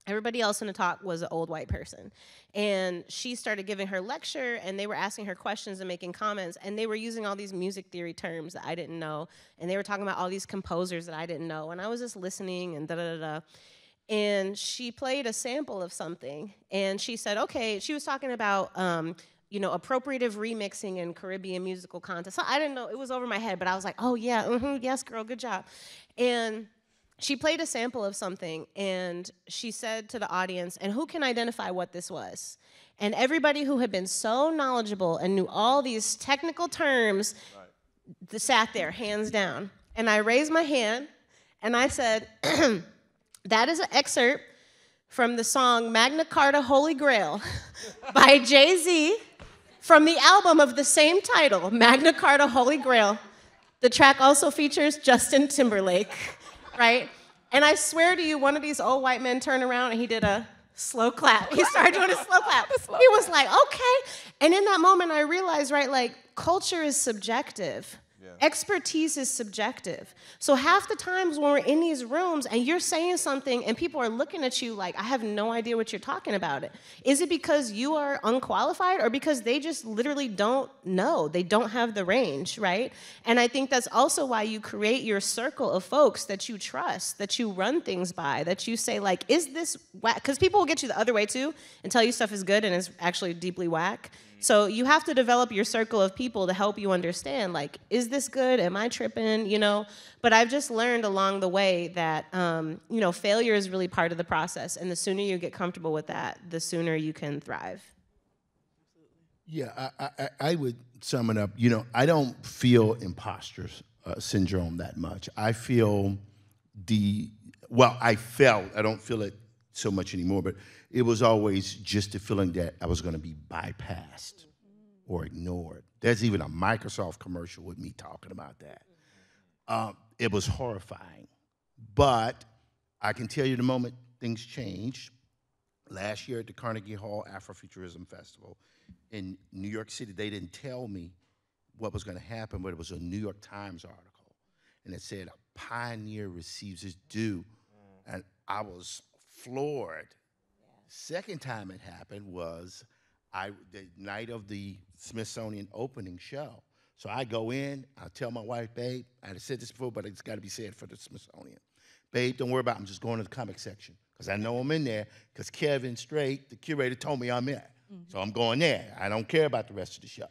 Everybody else in the talk was an old white person. And she started giving her lecture, and they were asking her questions and making comments, and they were using all these music theory terms that I didn't know, and they were talking about all these composers that I didn't know, and I was just listening and da-da-da-da. And she played a sample of something, and she said, okay, she was talking about appropriative remixing in Caribbean musical contests. So I didn't know, it was over my head, but I was like, oh yeah, yes girl, good job. And she played a sample of something, and she said to the audience, and who can identify what this was? And everybody who had been so knowledgeable and knew all these technical terms sat there, hands down. And I raised my hand, and I said, that is an excerpt from the song Magna Carta Holy Grail by Jay-Z from the album of the same title, Magna Carta Holy Grail. The track also features Justin Timberlake, right? And I swear to you, one of these old white men turned around and he did a slow clap. He started doing a slow clap. He was like, okay. And in that moment, I realized, right, like, culture is subjective. Expertise is subjective. So half the times when we're in these rooms and you're saying something and people are looking at you like, I have no idea what you're talking about. Is it because you are unqualified or because they just literally don't know? They don't have the range, right? And I think that's also why you create your circle of folks that you trust, that you run things by, that you say like, is this whack? Because people will get you the other way too and tell you stuff is good and it's actually deeply whack. So you have to develop your circle of people to help you understand, like, is this good? Am I tripping? You know? But I've just learned along the way that, you know, failure is really part of the process. And the sooner you get comfortable with that, the sooner you can thrive. Yeah, I would sum it up. You know, I don't feel imposter syndrome that much. I feel I don't feel it so much anymore, but it was always just the feeling that I was going to be bypassed or ignored. There's even a Microsoft commercial with me talking about that. It was horrifying. But I can tell you the moment things changed, last year at the Carnegie Hall Afrofuturism Festival in New York City, they didn't tell me what was going to happen, but it was a New York Times article. And it said, a pioneer receives his due. And I was floored. Second time it happened was the night of the Smithsonian opening show. So I go in, I tell my wife, babe, I had said this before, but it's got to be said for the Smithsonian. Babe, don't worry about it, I'm just going to the comic section, because I know I'm in there, because Kevin Strait, the curator, told me I'm there. So I'm going there. I don't care about the rest of the show.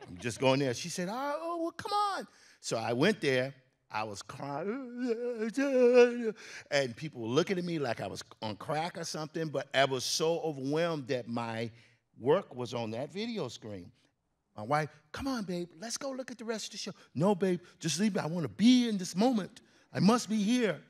I'm just going there. She said, oh, well, come on. So I went there. I was crying, and people were looking at me like I was on crack or something, but I was so overwhelmed that my work was on that video screen. My wife, come on, babe, let's go look at the rest of the show. No, babe, just leave me. I want to be in this moment. I must be here.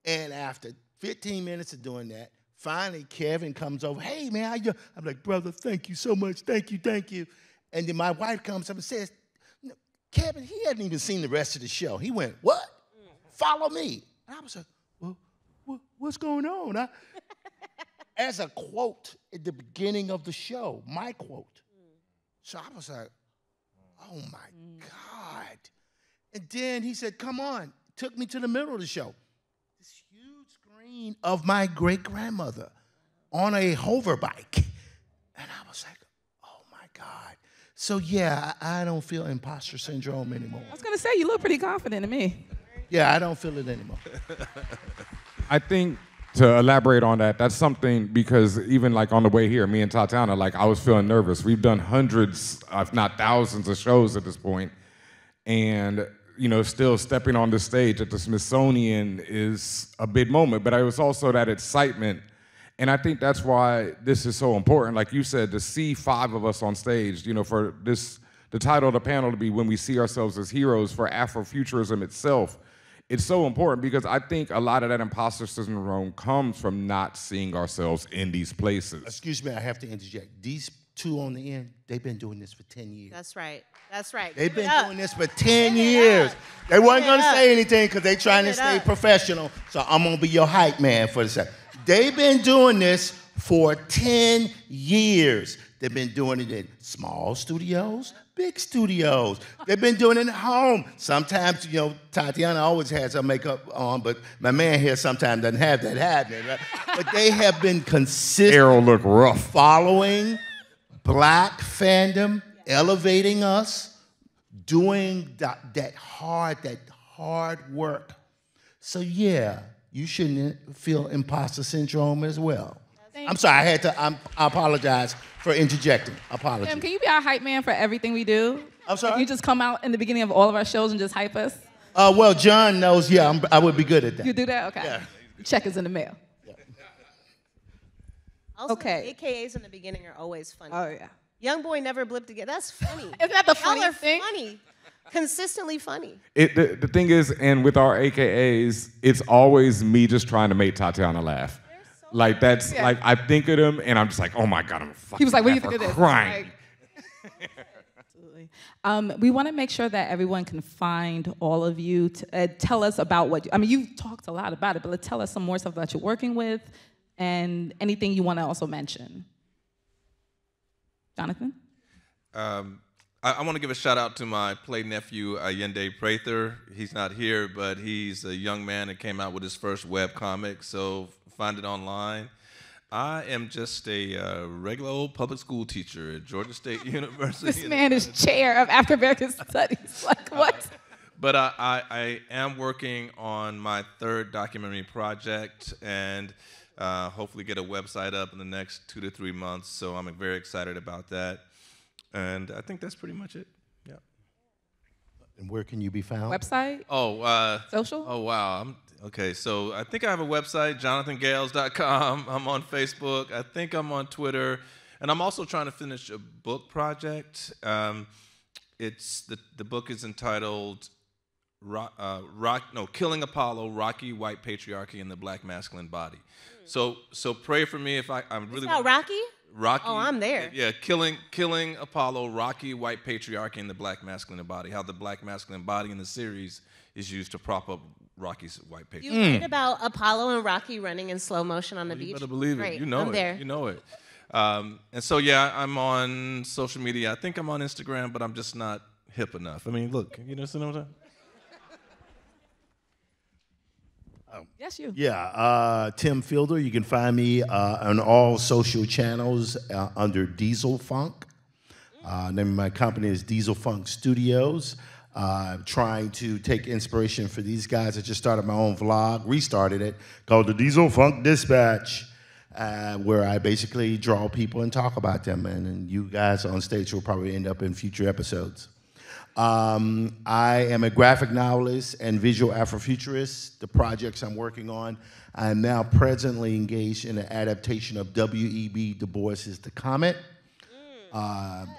And after 15 minutes of doing that, finally Kevin comes over. Hey, man, how you? I'm like, brother, thank you so much. Thank you, thank you. And then my wife comes up and says, Kevin, he hadn't even seen the rest of the show. He went, what? Follow me. And I was like, well, what's going on? As a quote at the beginning of the show, my quote. So I was like, oh my God. And then he said, come on. Took me to the middle of the show. This huge screen of my great-grandmother on a hover bike. And I was like, oh my God. So yeah, I don't feel imposter syndrome anymore. I was going to say, you look pretty confident to me. Yeah, I don't feel it anymore. I think to elaborate on that, that's something, because even like on the way here, me and Tatiana, like I was feeling nervous. We've done hundreds, if not thousands of shows at this point. And, you know, still stepping on the stage at the Smithsonian is a big moment, but it was also that excitement. And I think that's why this is so important. Like you said, to see 5 of us on stage, you know, for this, the title of the panel to be When We See Ourselves as Heroes for Afrofuturism itself, it's so important because I think a lot of that imposter syndrome comes from not seeing ourselves in these places. Excuse me, I have to interject. These 2 on the end, they've been doing this for 10 years. That's right. That's right. They've been doing this for 10 years. They weren't going to say anything because they're trying to stay professional. So I'm going to be your hype man for the second. They've been doing this for 10 years. They've been doing it in small studios, big studios. They've been doing it at home. Sometimes, you know, Tatiana always has her makeup on, but my man here sometimes doesn't have that happening, right? But they have been consistent. Arrow look rough. Following Black fandom, elevating us, doing that hard work. So yeah, you shouldn't feel imposter syndrome as well. I'm sorry, I apologize for interjecting. Apologies. Tim, can you be our hype man for everything we do? I'm sorry? Like you just come out in the beginning of all of our shows and just hype us? Well, John knows, yeah, I would be good at that. You do that? Okay. Yeah. Check is in the mail. Also, Okay. AKAs in the beginning are always funny. Oh, yeah. Young boy never blipped again. That's funny. Isn't that the Y'all funniest are thing? funny. Consistently funny. The thing is, and with our AKAs, it's always me just trying to make Tatiana laugh. Like that's like I think of them and I'm just like, oh my God, I'm fucking. He was like, "What do you think of this?" Crying. Absolutely. We want to make sure that everyone can find all of you. Tell us about what. You've talked a lot about it, but tell us some more stuff that you're working with, and anything you want to also mention. Jonathan. I want to give a shout out to my play nephew, Yende Prather. He's not here, but he's a young man that came out with his first web comic, so find it online. I am just a regular old public school teacher at Georgia State University. This man is chair of African American Studies. Like, what? But I am working on my third documentary project and hopefully get a website up in the next 2 to 3 months, so I'm very excited about that. And I think that's pretty much it. Yeah. And where can you be found? Website? Social? Oh, wow. Okay, so I think I have a website, jonathongayles.com. I'm on Facebook. I think I'm on Twitter. And I'm also trying to finish a book project. The book is entitled Killing Apollo, Rocky, White Patriarchy, and the Black Masculine Body. So pray for me if I'm really... It's about Rocky? Rocky. Oh, I'm there. Yeah, killing Apollo, Rocky, White Patriarchy, and the Black Masculine Body. How the Black Masculine Body in the series is used to prop up Rocky's white patriarchy. You read about Apollo and Rocky running in slow motion on the beach? You better believe it. Great. You know I'm it. there. You know it. And so, yeah, I'm on social media. I think I'm on Instagram, but I'm just not hip enough. I mean, look, you know what I'm saying? Yes, you. Yeah, Tim Fielder. You can find me on all social channels under Diesel Funk. Name of my company is Diesel Funk Studios. Trying to take inspiration for these guys. I just started my own vlog, restarted it, called the Diesel Funk Dispatch, where I basically draw people and talk about them. And you guys on stage will probably end up in future episodes. I am a graphic novelist and visual Afrofuturist. The projects I'm working on, I am now presently engaged in an adaptation of W.E.B. Du Bois's The Comet,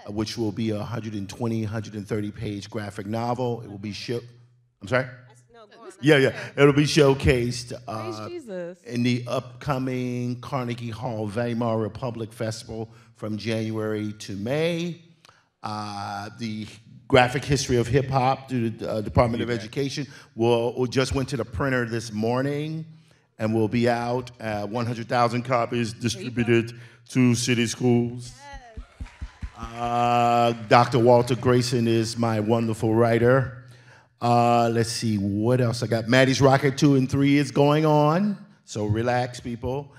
which will be a 120, 130 page graphic novel. It will be I'm sorry? No, go on. Yeah. It'll be showcased Praise Jesus. in the upcoming Carnegie Hall Weimar Republic Festival from January to May. The graphic history of hip hop through the Department of Education will just went to the printer this morning and will be out. 100,000 copies distributed to city schools. Dr. Walter Grayson is my wonderful writer. Let's see, what else I got? Maddie's Rocket 2 and 3 is going on, so relax, people.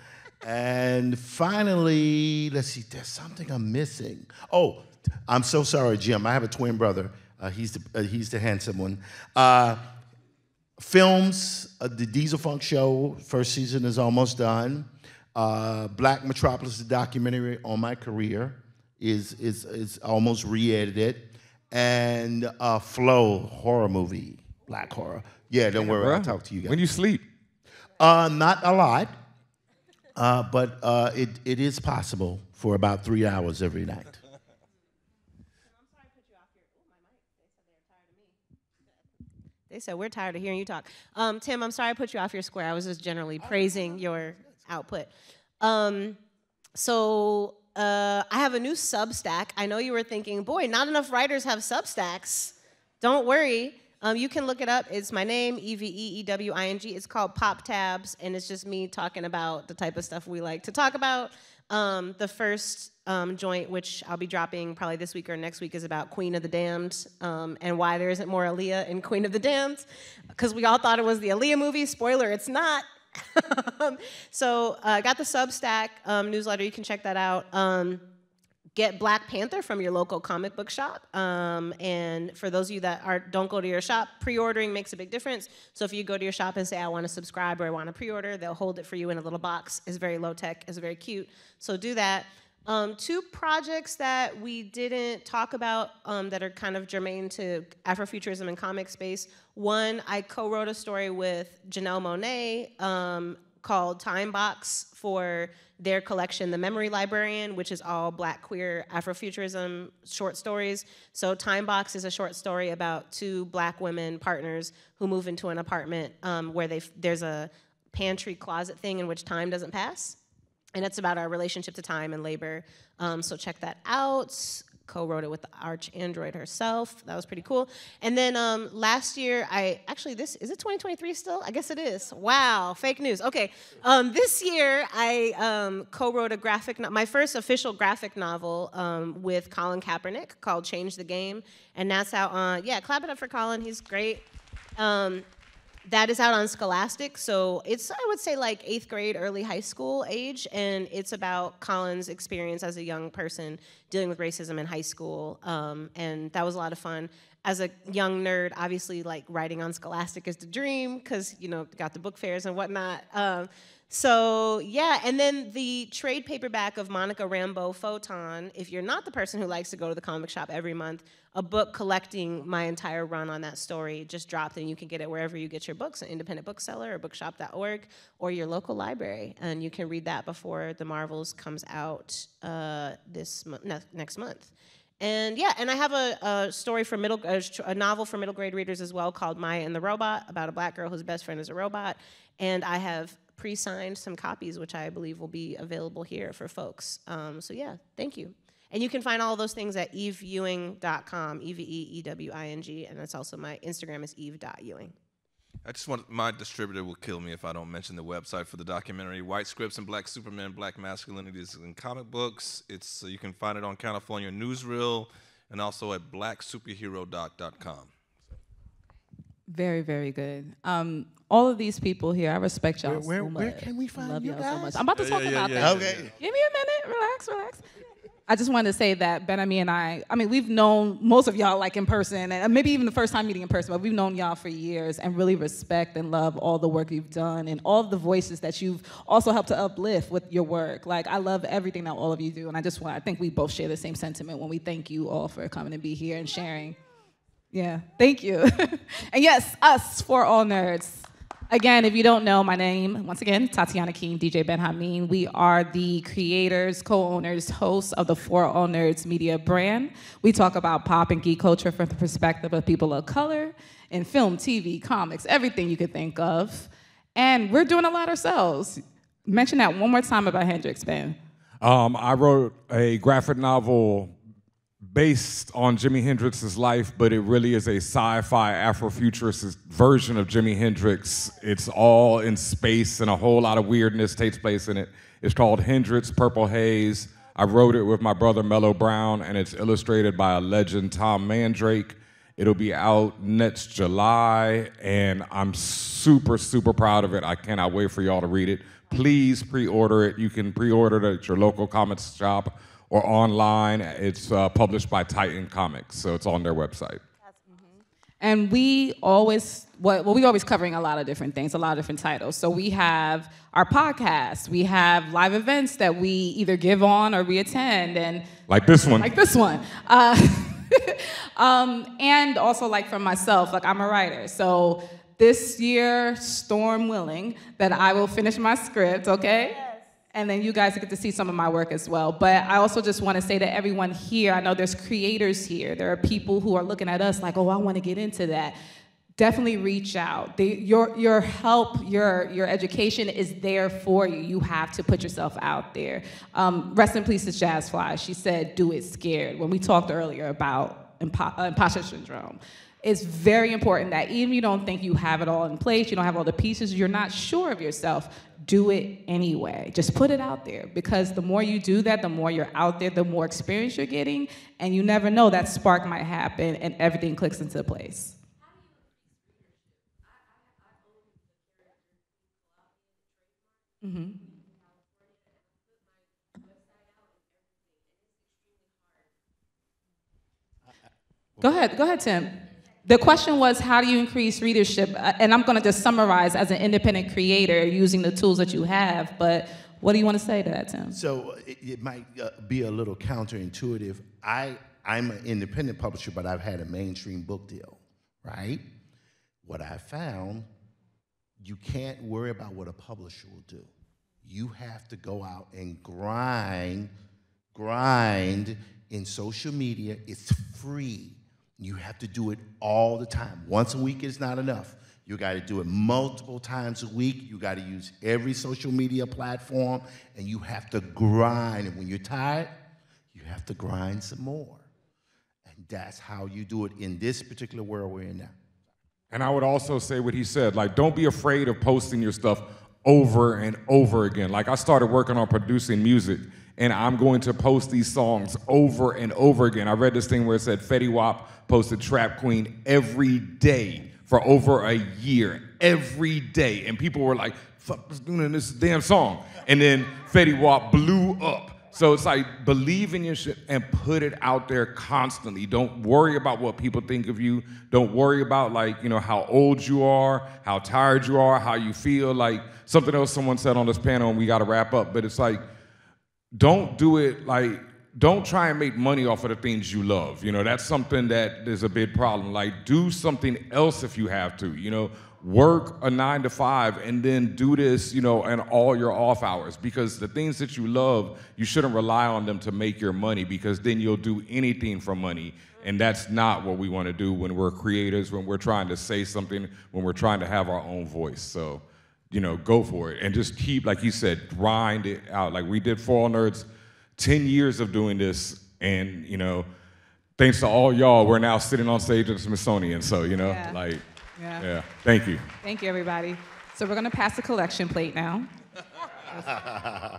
And finally, let's see, there's something I'm missing. Oh, I'm so sorry, Jim. I have a twin brother. He's the handsome one. Films, the Diesel Funk Show, first season is almost done. Black Metropolis, the documentary on my career, is almost re-edited. And Flow, horror movie, black horror. Yeah, don't worry, I'll talk to you guys. When you sleep? Not a lot, but it is possible for about 3 hours every night. They said, we're tired of hearing you talk. Tim, I'm sorry I put you off your square. I was just generally praising your output. So I have a new Substack. I know you were thinking, boy, not enough writers have Substacks. Don't worry. You can look it up. It's my name, Eveewing. It's called Pop Tabs, and it's just me talking about the type of stuff we like to talk about. The first joint, which I'll be dropping probably this week or next week, is about Queen of the Damned and why there isn't more Aaliyah in Queen of the Damned, because we all thought it was the Aaliyah movie. Spoiler, it's not. So I got the Substack newsletter. You can check that out. Get Black Panther from your local comic book shop. And for those of you that don't go to your shop, pre-ordering makes a big difference. So if you go to your shop and say, I want to subscribe or I want to pre-order, they'll hold it for you in a little box. It's very low-tech. It's very cute. So do that. Two projects that we didn't talk about that are kind of germane to Afrofuturism and comic space. One, I co-wrote a story with Janelle Monáe called Time Box for their collection, The Memory Librarian, which is all Black queer Afrofuturism short stories. So Time Box is a short story about two Black women partners who move into an apartment where there's a pantry closet thing in which time doesn't pass. And it's about our relationship to time and labor. So check that out. Co-wrote it with the arch android herself. That was pretty cool. And then last year, is it 2023 still? I guess it is. Wow, fake news. Okay, this year I co-wrote my first official graphic novel with Colin Kaepernick called Change the Game. And that's out on, clap it up for Colin, he's great. That is out on Scholastic, so it's, I would say, like 8th grade, early high school age, and it's about Colin's experience as a young person dealing with racism in high school, and that was a lot of fun. As a young nerd, obviously, like, writing on Scholastic is the dream, because, you know, got the book fairs and whatnot. So, yeah, and then the trade paperback of Monica Rambeau Photon, if you're not the person who likes to go to the comic shop every month, a book collecting my entire run on that story just dropped, and you can get it wherever you get your books, an independent bookseller or bookshop.org, or your local library, and you can read that before The Marvels comes out next month. And yeah, and I have a story for a novel for middle grade readers as well called Maya and the Robot, about a Black girl whose best friend is a robot, and I have pre-signed some copies, which I believe will be available here for folks. So yeah, thank you. And you can find all of those things at eveewing.com, EVEEWING, and that's also my Instagram is eve.ewing. My distributor will kill me if I don't mention the website for the documentary, White Scripts and Black Supermen, Black Masculinities in Comic Books. You can find it on California Newsreel and also at blacksuperherodoc.com. Very, very good. All of these people here, I respect y'all so much. Where can we find you guys? So much. I'm about to talk about that. Okay. Give me a minute. Relax. I just wanted to say that BenHaMeen and I mean, we've known most of y'all like in person, and maybe even the first time meeting in person, but we've known y'all for years and really respect and love all the work you've done and all of the voices that you've also helped to uplift with your work. Like, I love everything that all of you do, and I think we both share the same sentiment when we thank you all for coming and be here and sharing. Yeah, thank you. And yes, us, For All Nerds. Again, if you don't know, my name, once again, Tatiana King, DJ BenHaMeen. We are the creators, co-owners, hosts of the For All Nerds media brand. We talk about pop and geek culture from the perspective of people of color in film, TV, comics, everything you could think of. And we're doing a lot ourselves. Mention that one more time about Hendrix, Ben. I wrote a graphic novel based on Jimi Hendrix's life, but it really is a sci-fi Afrofuturist version of Jimi Hendrix. It's all in space and a whole lot of weirdness takes place in it. It's called Hendrix Purple Haze. I wrote it with my brother Mello Brown, and it's illustrated by a legend, Tom Mandrake. It'll be out next July, and I'm super, super proud of it. I cannot wait for y'all to read it. Please pre-order it. You can pre-order it at your local comics shop or online. It's published by Titan Comics, so it's on their website. And we always covering a lot of different things, a lot of different titles. So we have our podcast, we have live events that we either give on or we attend, and like this one. And also, like, for myself, like, I'm a writer, so this year, storm willing, that I will finish my script, okay? Yes. And then you guys get to see some of my work as well. But I also just want to say to everyone here, I know there's creators here. There are people who are looking at us like, oh, I want to get into that. Definitely reach out. Your help, your education is there for you. You have to put yourself out there. Rest in peace to Jazz Fly. She said, do it scared. When we talked earlier about Impostor Syndrome. It's very important that even if you don't think you have it all in place, you don't have all the pieces, you're not sure of yourself, do it anyway. Just put it out there, because the more you do that, the more you're out there, the more experience you're getting, and you never know, that spark might happen and everything clicks into place. Mm-hmm. Go ahead, Tim. The question was, how do you increase readership? And I'm going to just summarize as an independent creator using the tools that you have, but What do you want to say to that, Tim? So it might be a little counterintuitive. I'm an independent publisher, but I've had a mainstream book deal, right? What I found, you can't worry about what a publisher will do. You have to go out and grind in social media. It's free. You have to do it all the time. Once a week is not enough. You got to do it multiple times a week. You got to use every social media platform, and you have to grind. And when you're tired, you have to grind some more. And that's how you do it in this particular world we're in now. And I would also say what he said, like, don't be afraid of posting your stuff over and over again. Like, I started working on producing music, and I'm going to post these songs over and over again. I read this thing where it said Fetty Wap posted Trap Queen every day for over a year, every day. And people were like, fuck, what's doing this damn song? And then Fetty Wap blew up. So it's like, believe in your shit and put it out there constantly. Don't worry about what people think of you. Don't worry about, like, you know, how old you are, how tired you are, how you feel. Like, something else someone said on this panel, and we got to wrap up, but it's like, don't do it, like, don't try and make money off of the things you love. You know, that's something that is a big problem. Like, do something else if you have to, you know, work a 9 to 5 and then do this, you know, in all your off hours, because the things that you love, you shouldn't rely on them to make your money, because then you'll do anything for money. And that's not what we want to do when we're creators, when we're trying to say something, when we're trying to have our own voice. So, you know, go for it and just keep, like he said, grind it out. Like we did For All Nerds, 10 years of doing this, and, you know, thanks to all y'all, we're now sitting on stage at the Smithsonian. So, you know, like, yeah. Thank you. Thank you, everybody. So we're going to pass the collection plate now.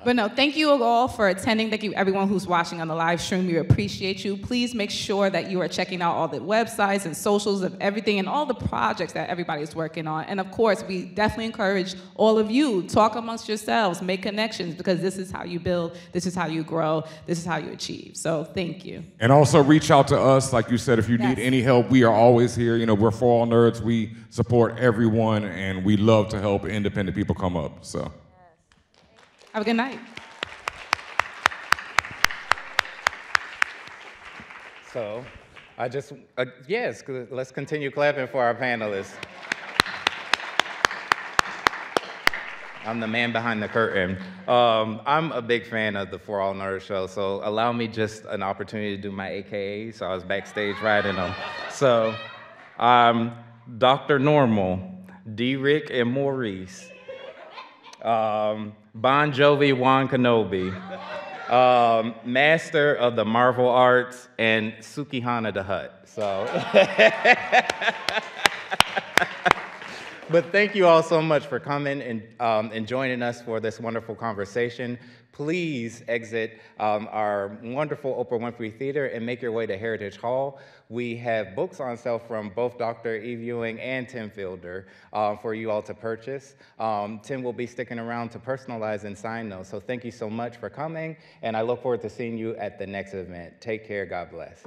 But no, thank you all for attending. Thank you everyone who's watching on the live stream. We appreciate you. Please make sure that you are checking out all the websites and socials of everything and all the projects that everybody's working on. And of course, we definitely encourage all of you, talk amongst yourselves, make connections, because this is how you build, this is how you grow, this is how you achieve. So thank you. And also reach out to us, like you said, if you need any help, we are always here. You know, we're For All Nerds. We support everyone, and we love to help independent people come up, so. Have a good night. So, yes, let's continue clapping for our panelists. I'm the man behind the curtain. I'm a big fan of the For All Nerds show, so allow me just an opportunity to do my AKA, so I was backstage riding them. So, Dr. Normal, D-Rick and Maurice, Bon Jovi, Juan Kenobi, Master of the Marvel Arts, and Sukihana the Hutt. So, but thank you all so much for coming and joining us for this wonderful conversation. Please exit our wonderful Oprah Winfrey Theater and make your way to Heritage Hall. We have books on sale from both Dr. Ewing and Tim Fielder for you all to purchase. Tim will be sticking around to personalize and sign those. So thank you so much for coming, and I look forward to seeing you at the next event. Take care. God bless.